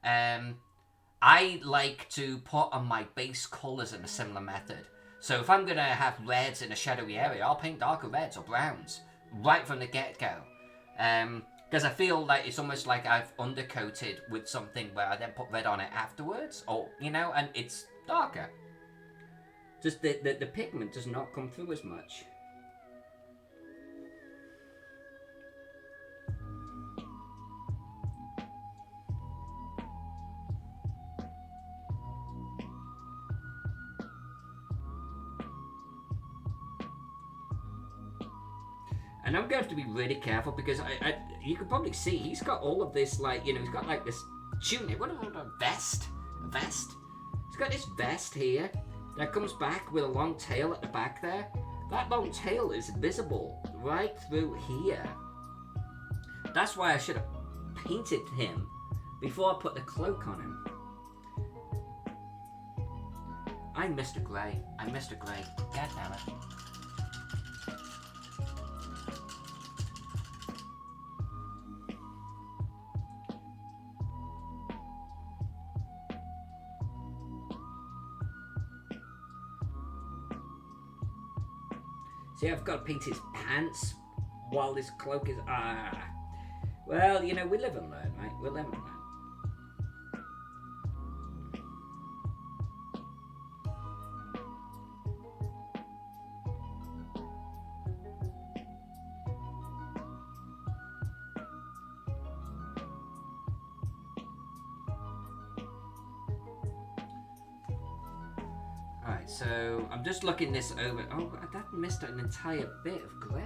I like to put on my base colours in a similar method. So if I'm going to have reds in a shadowy area, I'll paint darker reds or browns right from the get-go. Because I feel like it's almost like I've undercoated with something where I then put red on it afterwards, or, you know, and it's darker. Just the pigment does not come through as much. And I'm going to have to be really careful because you can probably see he's got all of this, like, you know, he's got like this tunic, what a vest? A vest? He's got this vest here that comes back with a long tail at the back there. That long tail is visible right through here. That's why I should have painted him before I put the cloak on him. I'm Mr. Grey. I'm Mr. Grey. God damn it. See, I've got to paint his pants while this cloak is... Well, you know, we live and learn, right? We live and learn. Alright, so I'm just looking this over. Oh, that missed an entire bit of grey.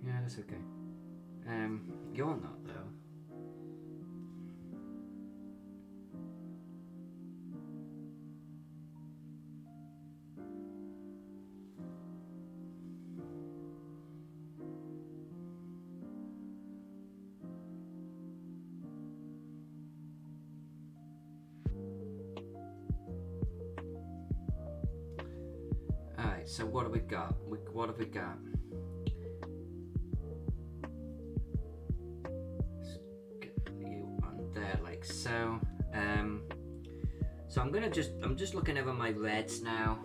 Yeah, that's okay. You're not though. Alright, so what have we got? What have we got? Let's get you on there like so. So I'm just looking over my reds now.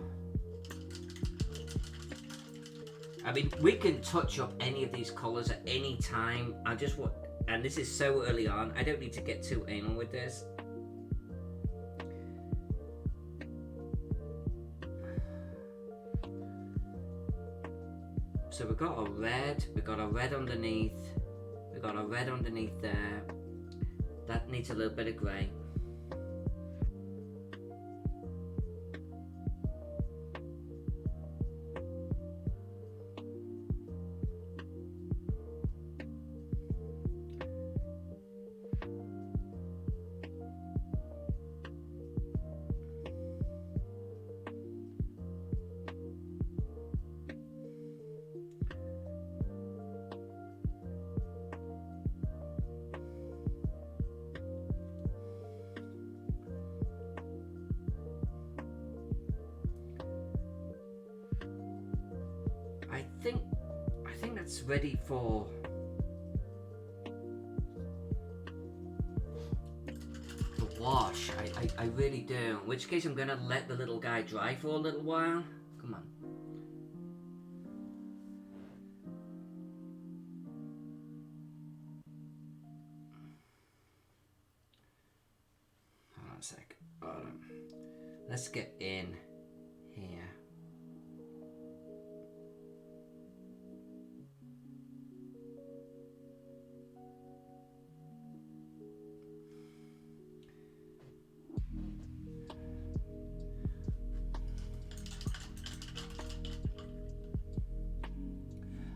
I mean, we can touch up any of these colours at any time. I just want, and this is so early on, I don't need to get too anal with this. So we've got a red underneath, we've got a red underneath there. That needs a little bit of grey. I think that's ready for the wash. I really do. In which case I'm gonna let the little guy dry for a little while. Come on. Hold on a sec. Hold on. Let's get in here.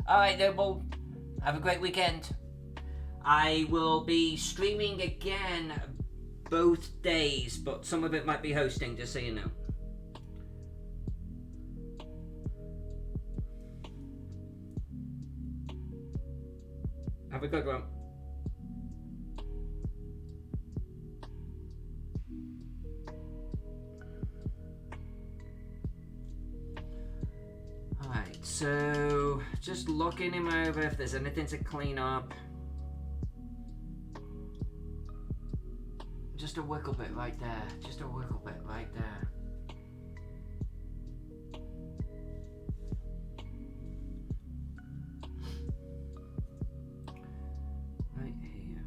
Alright, Noble. Have a great weekend. I will be streaming again both days, but some of it might be hosting, just so you know. Have a good one. Alright, so just looking him over if there's anything to clean up. Just a wiggle bit right there. Just a wiggle bit right there. Right here.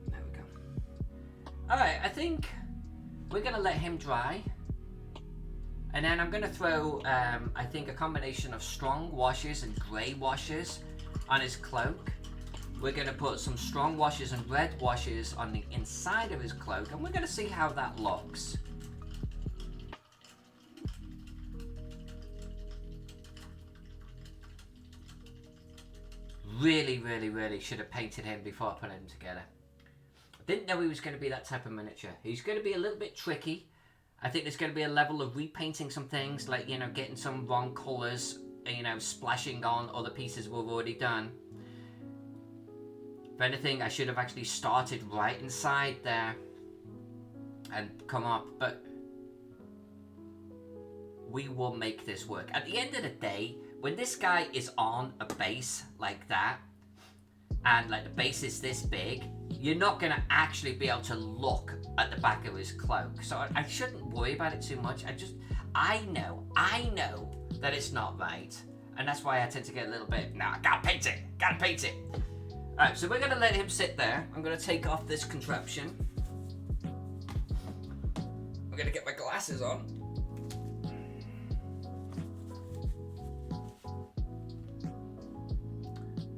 There we go. Alright, I think we're gonna let him dry. And then I'm going to throw, I think, a combination of strong washes and grey washes on his cloak. We're going to put some strong washes and red washes on the inside of his cloak, and we're going to see how that looks. Really, really, really should have painted him before I put him together. Didn't know he was going to be that type of miniature. He's going to be a little bit tricky. I think there's going to be a level of repainting some things, like, you know, getting some wrong colours, you know, splashing on other pieces we've already done. If anything, I should have actually started right inside there and come up, but we will make this work. At the end of the day, when this guy is on a base like that, and like the base is this big, you're not going to actually be able to look at the back of his cloak. So I shouldn't worry about it too much. I know that it's not right. And that's why I tend to get a little bit, nah, gotta paint it. Alright, so we're going to let him sit there. I'm going to take off this contraption. I'm going to get my glasses on.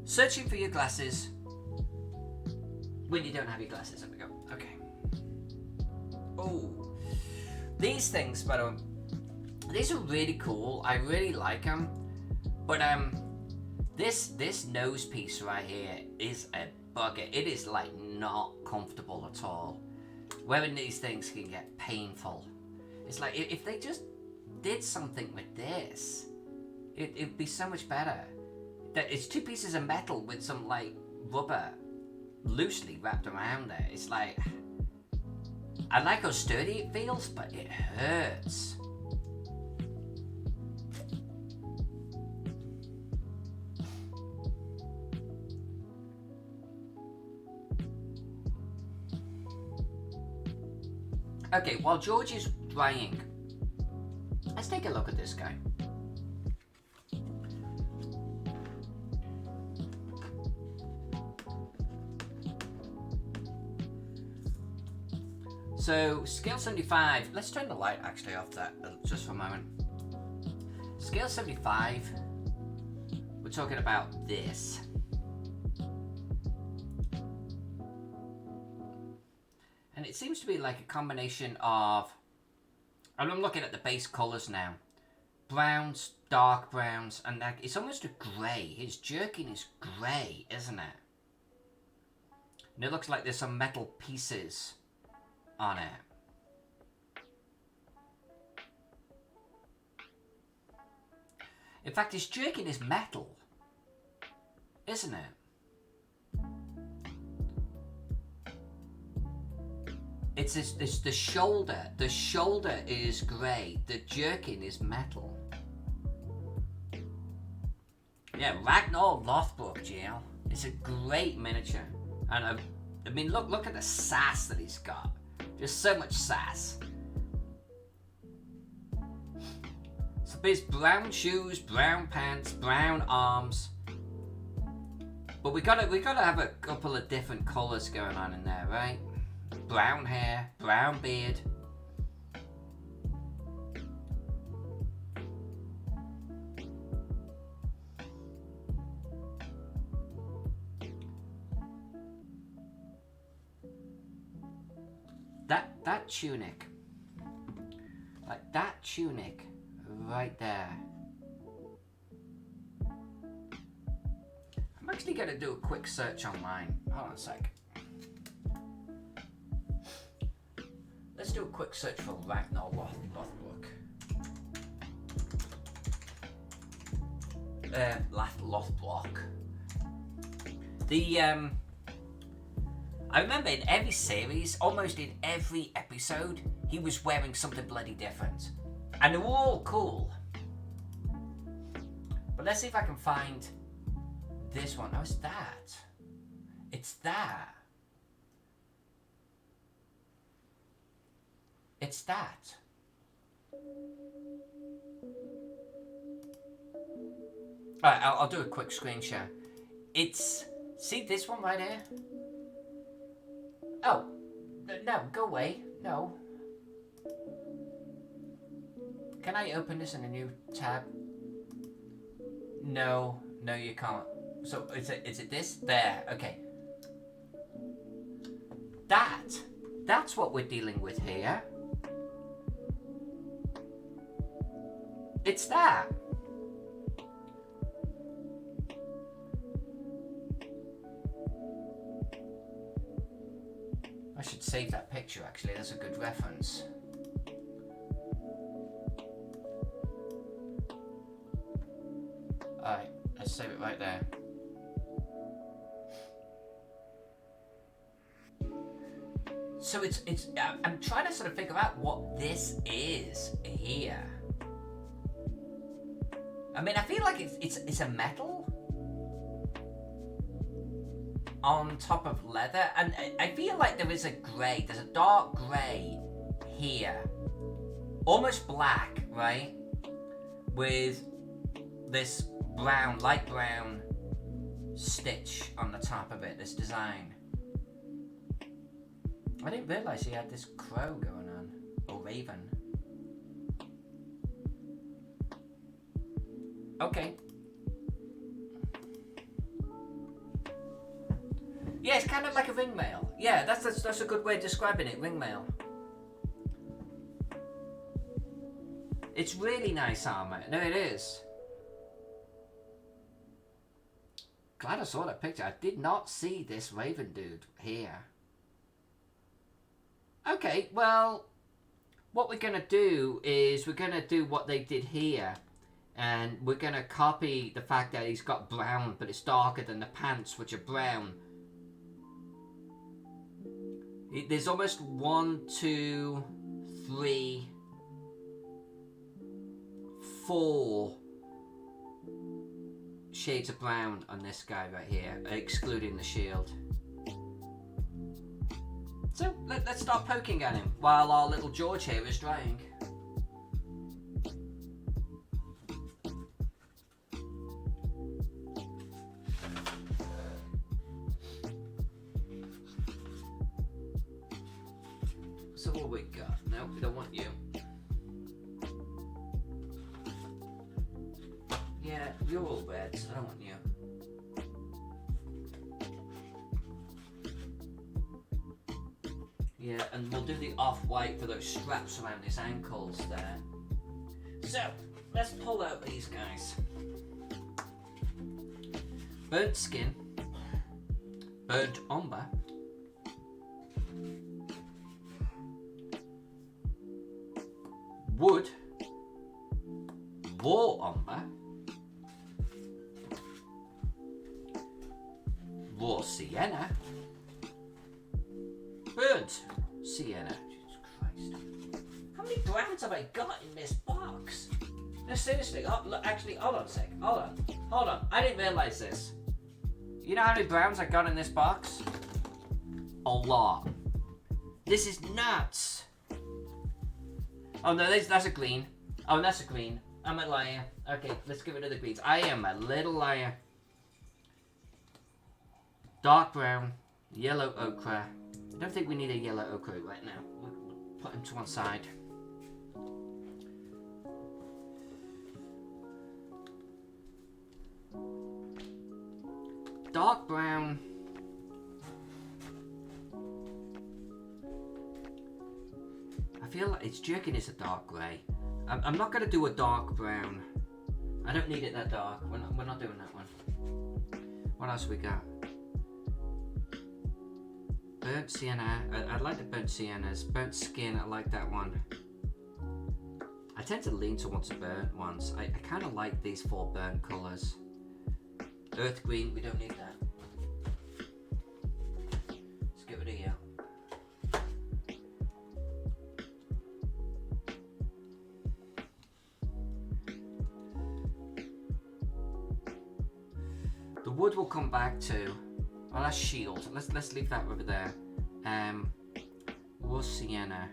Searching for your glasses when you don't have your glasses. There we go. Okay. Oh, these things, by the way, these are really cool. I really like them. But this nose piece right here is a bugger. It is like not comfortable at all. Wearing these things can get painful. It's like if they just did something with this, it'd be so much better. It's two pieces of metal with some like rubber loosely wrapped around there. It's like, I like how sturdy it feels, but it hurts. Okay, while George is drying, let's take a look at this guy. So, scale 75, let's turn the light actually off that just for a moment. Scale 75, we're talking about this. And it seems to be like a combination of, and I'm looking at the base colours now, browns, dark browns, and like, it's almost a grey. His jerkin is grey, isn't it? And it looks like there's some metal pieces on it. In fact, his jerkin is metal, isn't it? It's the shoulder. The shoulder is grey. The jerkin is metal. Yeah, Ragnar Lothbrock, GL. It's a great miniature, and I mean, look at the sass that he's got. Just so much sass. So there's brown shoes, brown pants, brown arms. But we gotta have a couple of different colours going on in there, right? Brown hair, brown beard. That tunic, like that tunic right there. I'm actually going to do a quick search online. Hold on a sec. Let's do a quick search for Ragnar Lothbrock. Lothbrock. I remember in every series, almost in every episode, he was wearing something bloody different. And they were all cool. But let's see if I can find this one. Oh, it's that. It's that. It's that. Alright, I'll do a quick screen share. It's... See this one right here? Oh, no, go away. No. Can I open this in a new tab? No, you can't. So, is it this? There, okay. That's what we're dealing with here. It's that. I should save that picture, actually. That's a good reference. Alright, let's save it right there. So I'm trying to sort of figure out what this is here. I mean, I feel like it's a metal on top of leather, and I feel like there's a dark grey here, almost black, right, with this light brown stitch on the top of it, this design. I didn't realise he had this crow going on, or raven. Okay. Yeah, it's kind of like a ringmail. Yeah, that's a good way of describing it, ringmail. It's really nice armour. No, it is. Glad I saw that picture. I did not see this raven dude here. Okay, well, what we're going to do is we're going to do what they did here. And we're going to copy the fact that he's got brown, but it's darker than the pants, which are brown. There's almost 1, 2, 3, 4 shades of brown on this guy right here, excluding the shield. So let's start poking at him while our little George here is drying. So what we got? No, we don't want you. Yeah, you're all red, so I don't want you. Yeah, and we'll do the off-white for those straps around his ankles there. So, let's pull out these guys. Burnt skin. Burnt umber. Wood. Raw umber. Raw sienna. Burnt sienna. Jesus Christ. How many browns have I got in this box? No, seriously. Oh, look, actually, hold on a sec. Hold on. I didn't realise this. You know how many browns I got in this box? A lot. This is nuts. Oh no, that's a green. Oh, that's a green. I'm a liar. Okay, let's get rid of the greens. I am a little liar. Dark brown. Yellow ochre. I don't think we need a yellow ochre right now. We'll put him to one side. Dark brown. I feel like its jerkin is a dark grey. I'm not going to do a dark brown. I don't need it that dark. We're not doing that one. What else we got? Burnt sienna. I like the burnt siennas. Burnt skin. I like that one. I tend to lean towards the burnt ones. I kind of like these 4 burnt colours. Earth green. We don't need that. Let's get rid of you. The wood will come back to. Oh, that's shield. Let's leave that over there. Raw sienna.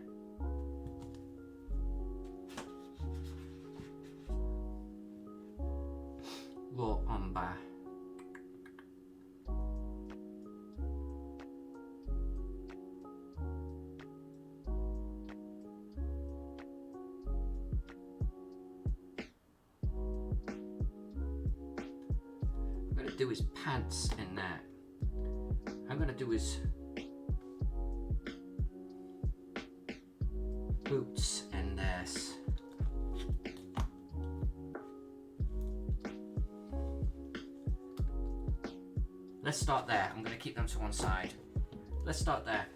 Raw umber. I'm gonna do his pants in there. I'm gonna do his boots in this. Let's start there. I'm gonna keep them to one side. Let's start there.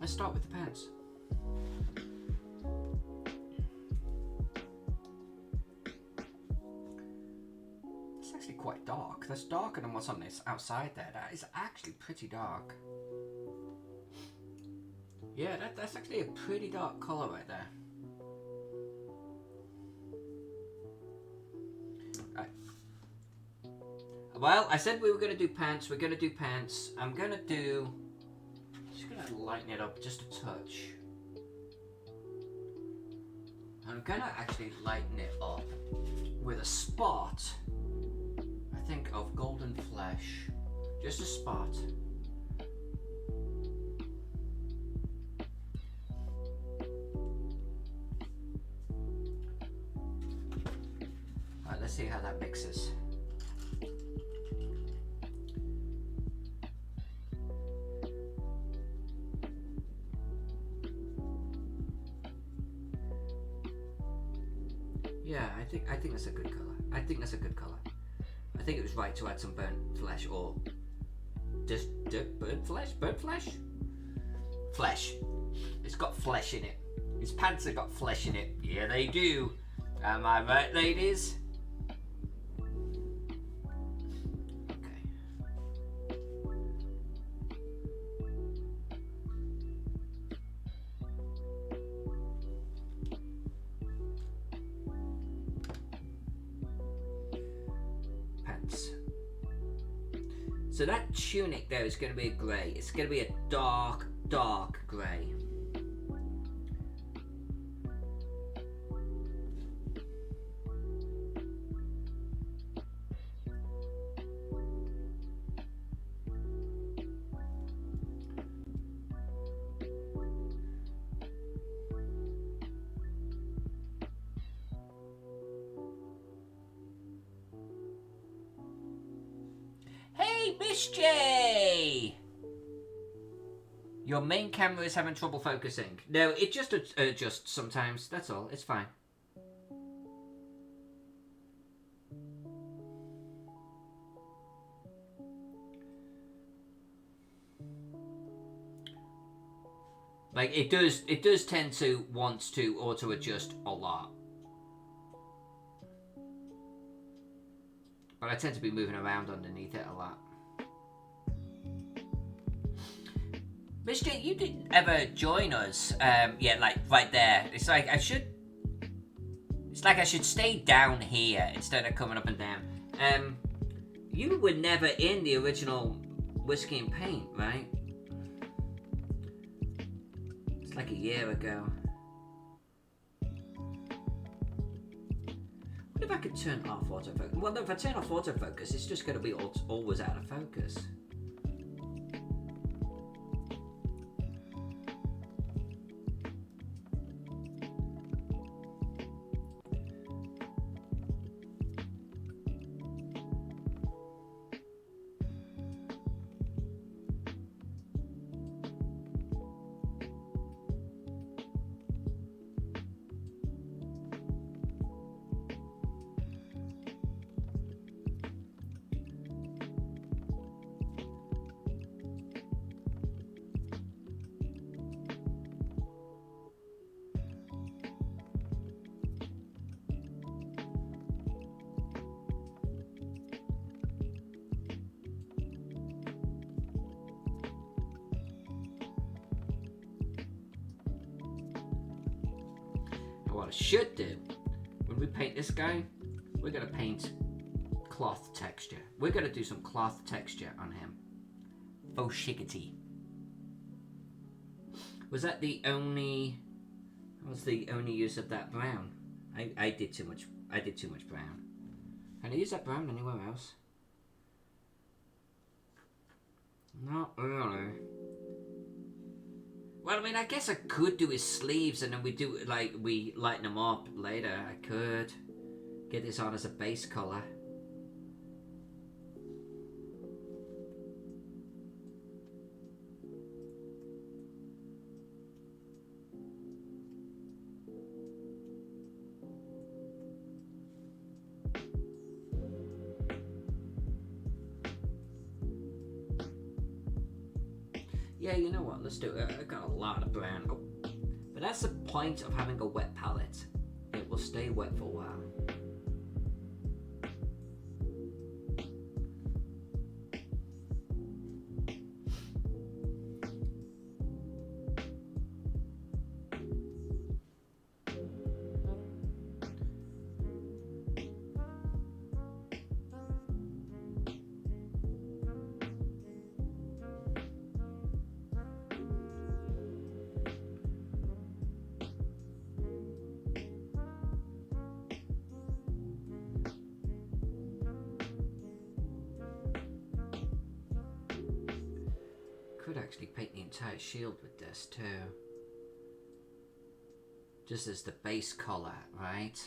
Let's start with the pants. It's actually quite dark. That's darker than what's on this outside there. That is actually pretty dark. Yeah, that's actually a pretty dark colour right there. Right. Well, I said we were going to do pants. We're going to do pants. I'm going to do... Just going to lighten it up just a touch. I'm going to actually lighten it up with a spot, I think, of golden flesh. Just a spot. Alright, let's see how that mixes. Yeah, I think that's a good colour. I think that's a good colour. I think it was right to add some burnt flesh or just burnt flesh? Burnt flesh? Flesh. It's got flesh in it. His pants have got flesh in it. Yeah, they do. Am I right, ladies? Okay. Pants. So that tunic there is going to be a grey. It's going to be a dark, dark grey. Hey, Miss J! Your main camera is having trouble focusing. No, it just adjusts sometimes. That's all. It's fine. Like it does tend to want to auto adjust a lot. But I tend to be moving around underneath it a lot. Mister, you didn't ever join us. Yeah, like right there. It's like I should stay down here instead of coming up and down. You were never in the original Whiskey and Paint, right? It's like a year ago. What if I could turn off autofocus? Well, if I turn off autofocus, it's just going to be always out of focus. What I should do, when we paint this guy, we're going to paint cloth texture. We're going to do some cloth texture on him. Faux shiggity. Was that the only... was the only use of that brown? I did too much brown. Can I use that brown anywhere else? Not really. Well, I mean, I guess I could do his sleeves and then we lighten them up later. I could get this on as a base color. Yeah, you know what? Let's do it. I got a lot of brown. Oh. But that's the point of having a wet palette. It will stay wet for a while. Could actually paint the entire shield with this too. Just as the base color, right?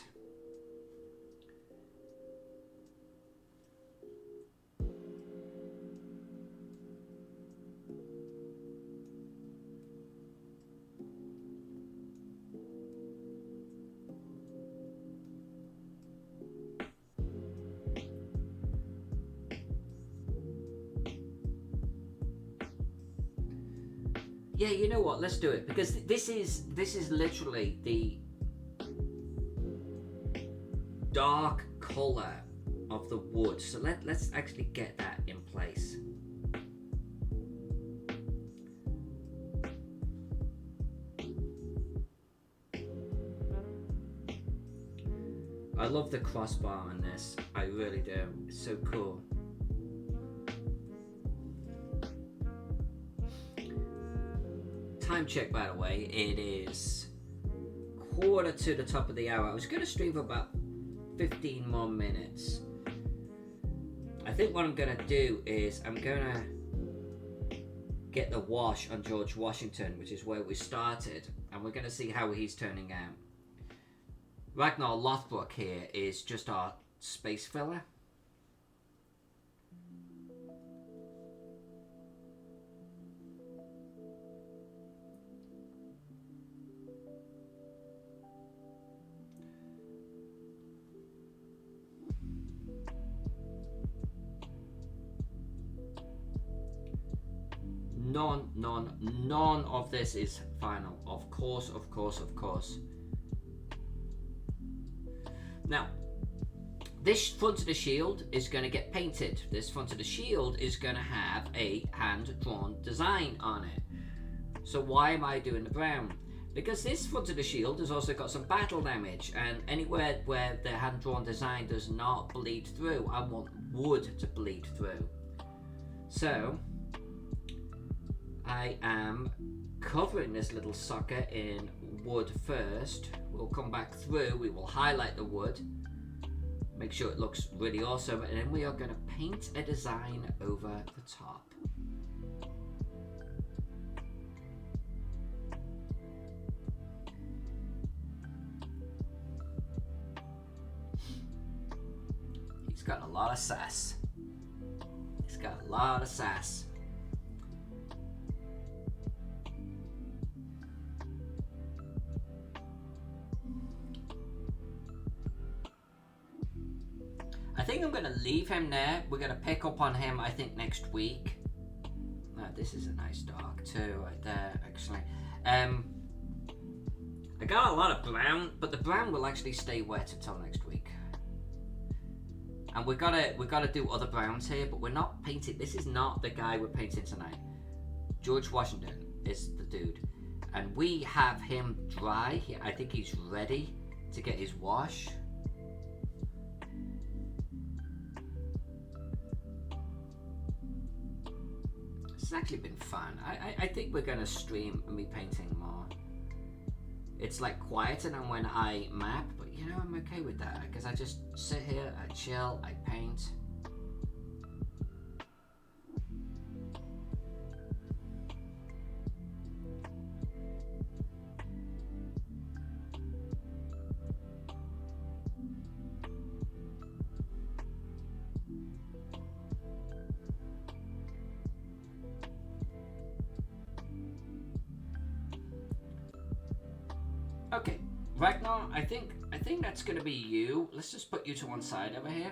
Yeah, you know what? Let's do it, because this is literally the dark color of the wood. So let's actually get that in place. I love the crossbar on this. I really do. It's so cool. Time check, by the way, it is 1/4 to the top of the hour. I was going to stream for about 15 more minutes. I think what I'm going to do is I'm going to get the wash on George Washington, which is where we started, and we're going to see how he's turning out. Ragnar Lothbrock here is just our space filler. None of this is final. Of course. Now, this front of the shield is going to get painted. This front of the shield is going to have a hand-drawn design on it. So why am I doing the brown? Because this front of the shield has also got some battle damage, and anywhere where the hand-drawn design does not bleed through, I want wood to bleed through. So I am covering this little sucker in wood first. We'll come back through, we will highlight the wood, make sure it looks really awesome, and then we are going to paint a design over the top. He's got a lot of sass. He's got a lot of sass. I think I'm going to leave him there. We're going to pick up on him, I think, next week. No, this is a nice dark too, right there, actually. I got a lot of brown, but the brown will actually stay wet until next week. And we gotta do other browns here, but we're not painting. This is not the guy we're painting tonight. George Washington is the dude, and we have him dry. I think he's ready to get his wash. It's actually been fun. I think we're gonna stream me painting more. It's like quieter than when I map, but you know, I'm okay with that because I just sit here, I chill, I paint. Okay, Ragnar, I think that's gonna be you. Let's just put you to one side over here.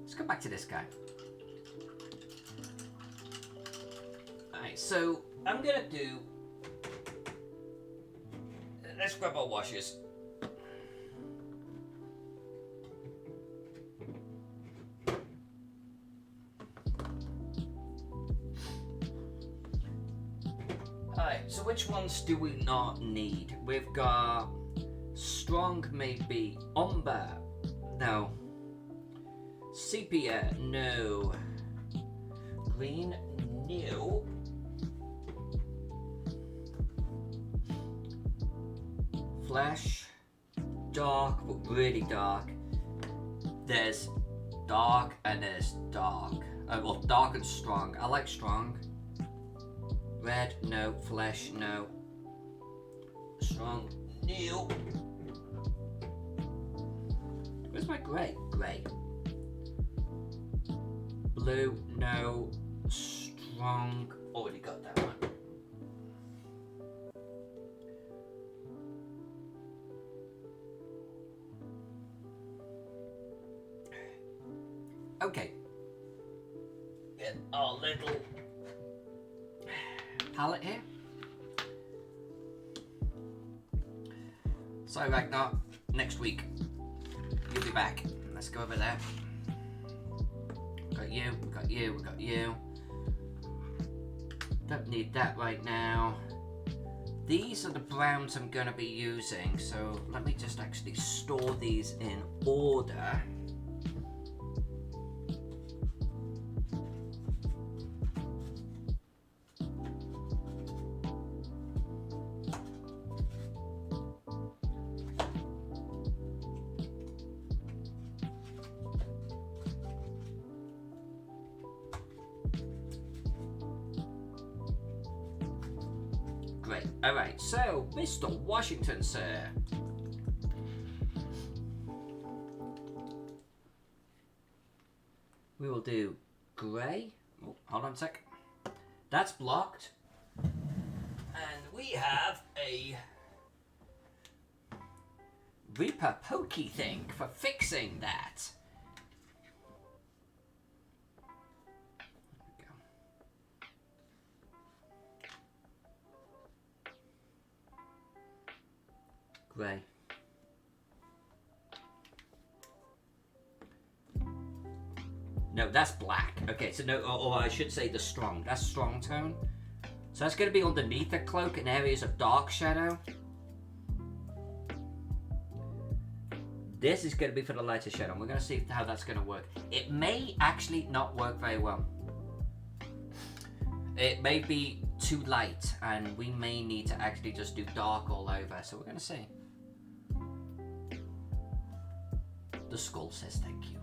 Let's go back to this guy. Right, so I'm gonna do. Let's grab our washers. Alright, so which ones do we not need? We've got strong, maybe. Umber, no. Sepia, no. Green, no. Flesh, dark, but really dark. There's dark and there's dark. Well, dark and strong. I like strong. Red, no. Flesh, no. Strong, no. Where's my grey? Grey. Blue, no. Strong. Already got that one. Okay. Get our little palette here. So Ragnar, next week you'll be back. Let's go over there. We got you, we got you, we got you. Don't need that right now. These are the browns I'm gonna be using, so let me just actually store these in order. Great. Alright, so, Mr. Washington, sir. We will do grey. Oh, hold on a sec. That's blocked. And we have a Reaper pokey thing for fixing that. Grey. No, that's black. Okay, so no, or I should say the strong. That's strong tone. So that's going to be underneath the cloak in areas of dark shadow. This is going to be for the lighter shadow. We're going to see how that's going to work. It may actually not work very well. It may be too light, and we may need to actually just do dark all over. So we're going to see. The skull says thank you.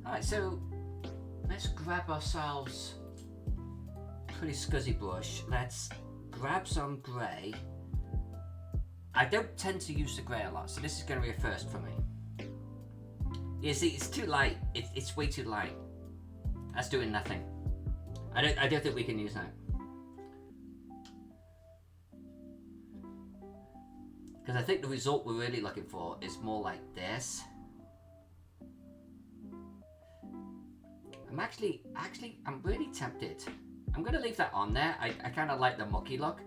Alright, so let's grab ourselves a pretty scuzzy brush. Let's grab some grey. I don't tend to use the grey a lot, so this is going to be a first for me. You see, it's too light. It's way too light. That's doing nothing. I don't think we can use that. Because I think the result we're really looking for is more like this. I'm really tempted. I'm going to leave that on there. I kind of like the mucky look.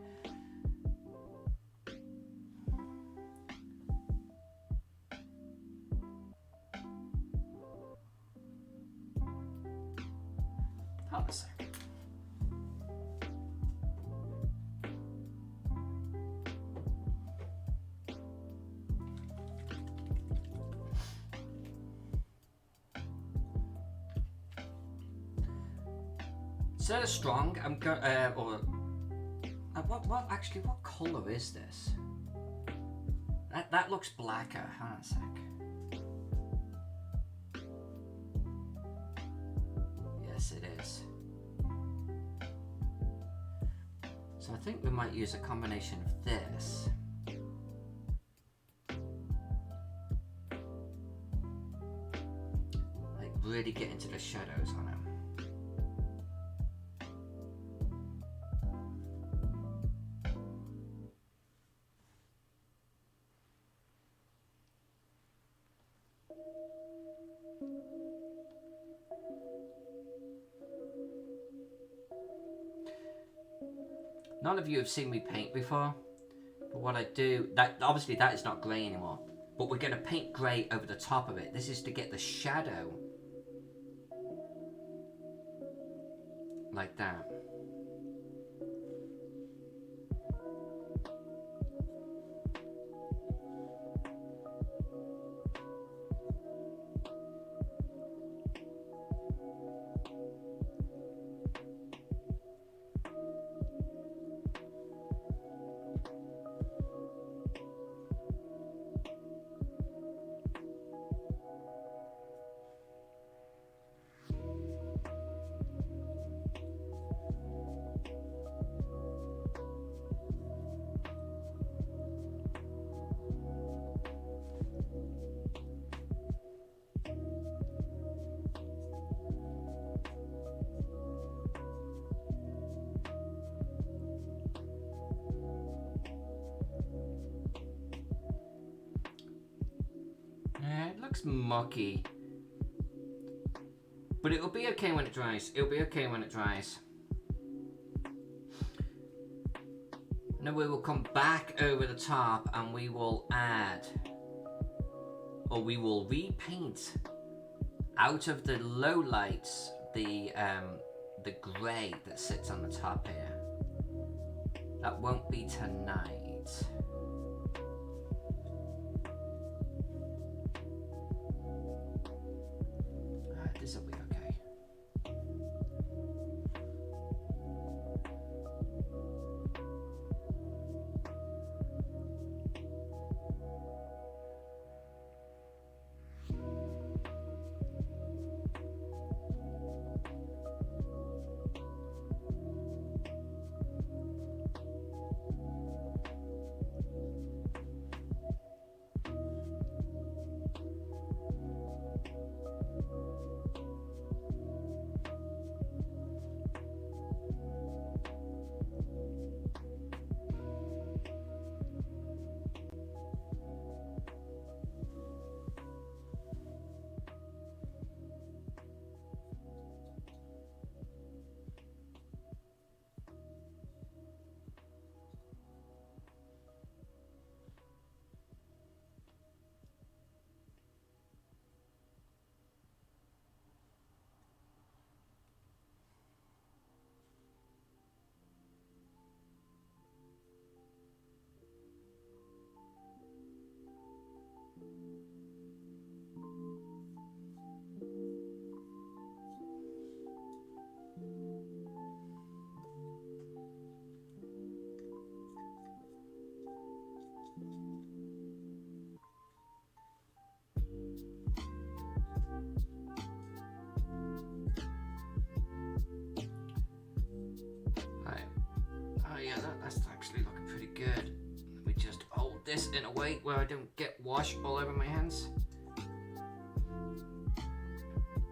Hold on a second. Instead of strong, I'm going what colour is this? That looks blacker. Hold on a sec. Yes, it is. So I think we might use a combination of this. Like really get into the shadows on him. None of you have seen me paint before, but what I do, that obviously that is not grey anymore, but we're going to paint grey over the top of it. This is to get the shadow like that. It looks mucky, but it'll be okay when it dries. It'll be okay when it dries. Now we will come back over the top and we will add, or we will repaint out of the low lights the grey that sits on the top here. That won't be tonight. This will be okay. That's actually looking pretty good. Let me just hold this in a way where I don't get wash all over my hands.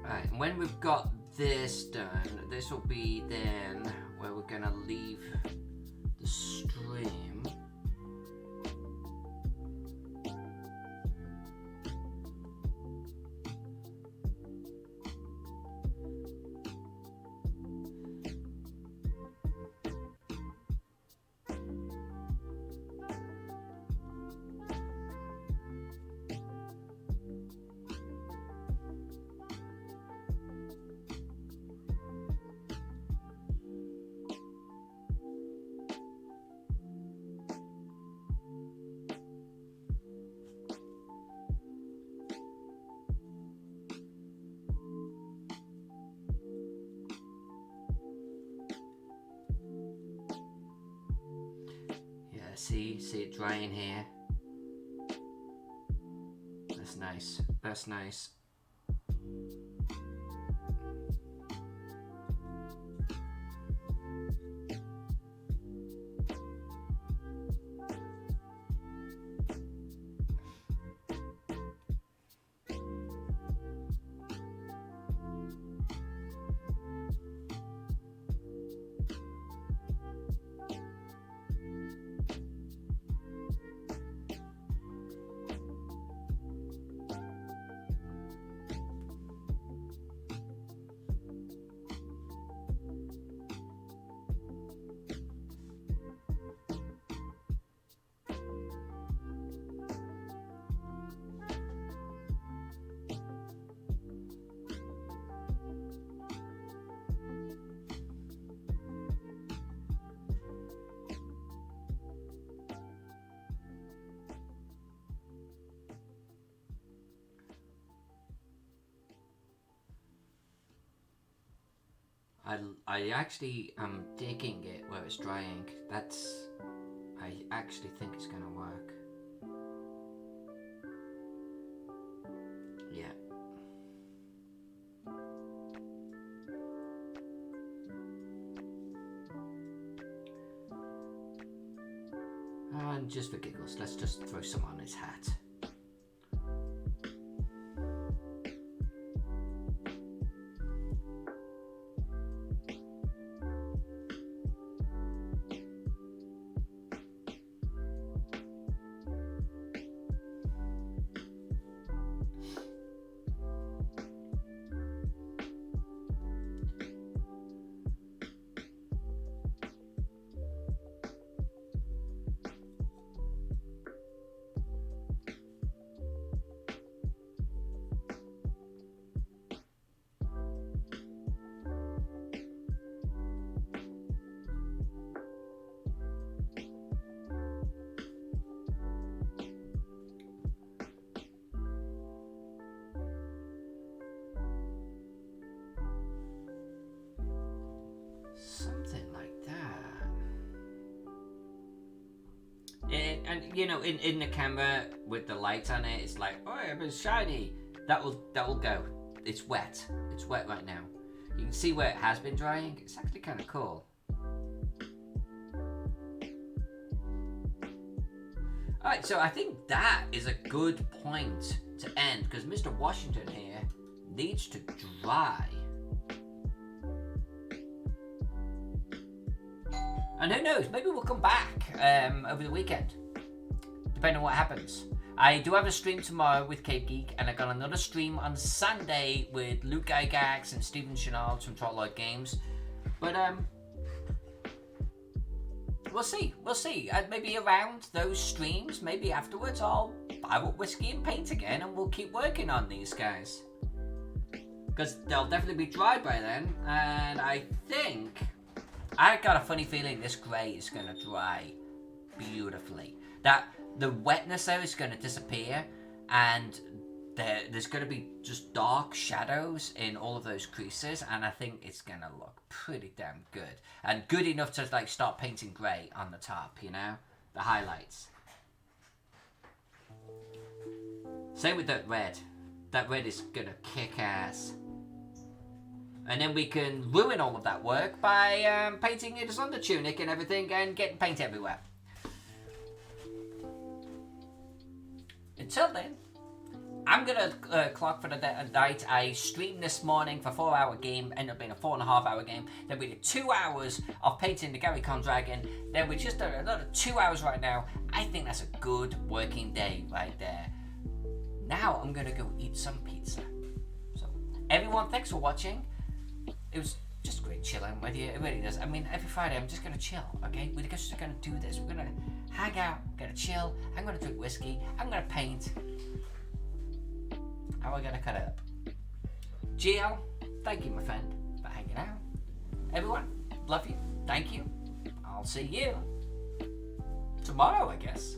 Alright, and when we've got this done, this will be then where we're gonna leave the stream. See it drying here. That's nice. That's nice. I actually am digging it where it's drying. I actually think it's gonna work. Yeah. And just for giggles, let's just throw some on his hat. Something like that. And you know, in the camera with the light on it, it's like, oh, it's shiny. That'll go. It's wet. It's wet right now. You can see where it has been drying. It's actually kind of cool. Alright, so I think that is a good point to end, because Mr. Washington here needs to dry. And who knows, maybe we'll come back over the weekend, depending on what happens. I do have a stream tomorrow with Cape Geek, and I got another stream on Sunday with Luke Gygax and Steven Chenard from Trollard Games. But we'll see. Maybe around those streams, maybe afterwards, I'll buy up whiskey and paint again, and we'll keep working on these guys. Because they'll definitely be dry by then, and I think I got a funny feeling this grey is going to dry beautifully. That the wetness there is going to disappear, and there's going to be just dark shadows in all of those creases, and I think it's going to look pretty damn good. And good enough to like start painting grey on the top, you know? The highlights. Same with that red. That red is going to kick ass. And then we can ruin all of that work by painting it as on the tunic and everything and getting paint everywhere. Until then, I'm going to clock for the night. I streamed this morning for a 4-hour game, ended up being a 4.5-hour game. Then we did 2 hours of painting the Gary Con Dragon. Then we just done another 2 hours right now. I think that's a good working day right there. Now I'm going to go eat some pizza. So, everyone, thanks for watching. It was just great chilling with you. It really does. I mean, every Friday I'm just going to chill, okay? We're just going to do this. We're going to hang out, we're going to chill. I'm going to drink whiskey. I'm going to paint. How are we going to cut it up? GL, thank you, my friend, for hanging out. Everyone, love you. Thank you. I'll see you tomorrow, I guess.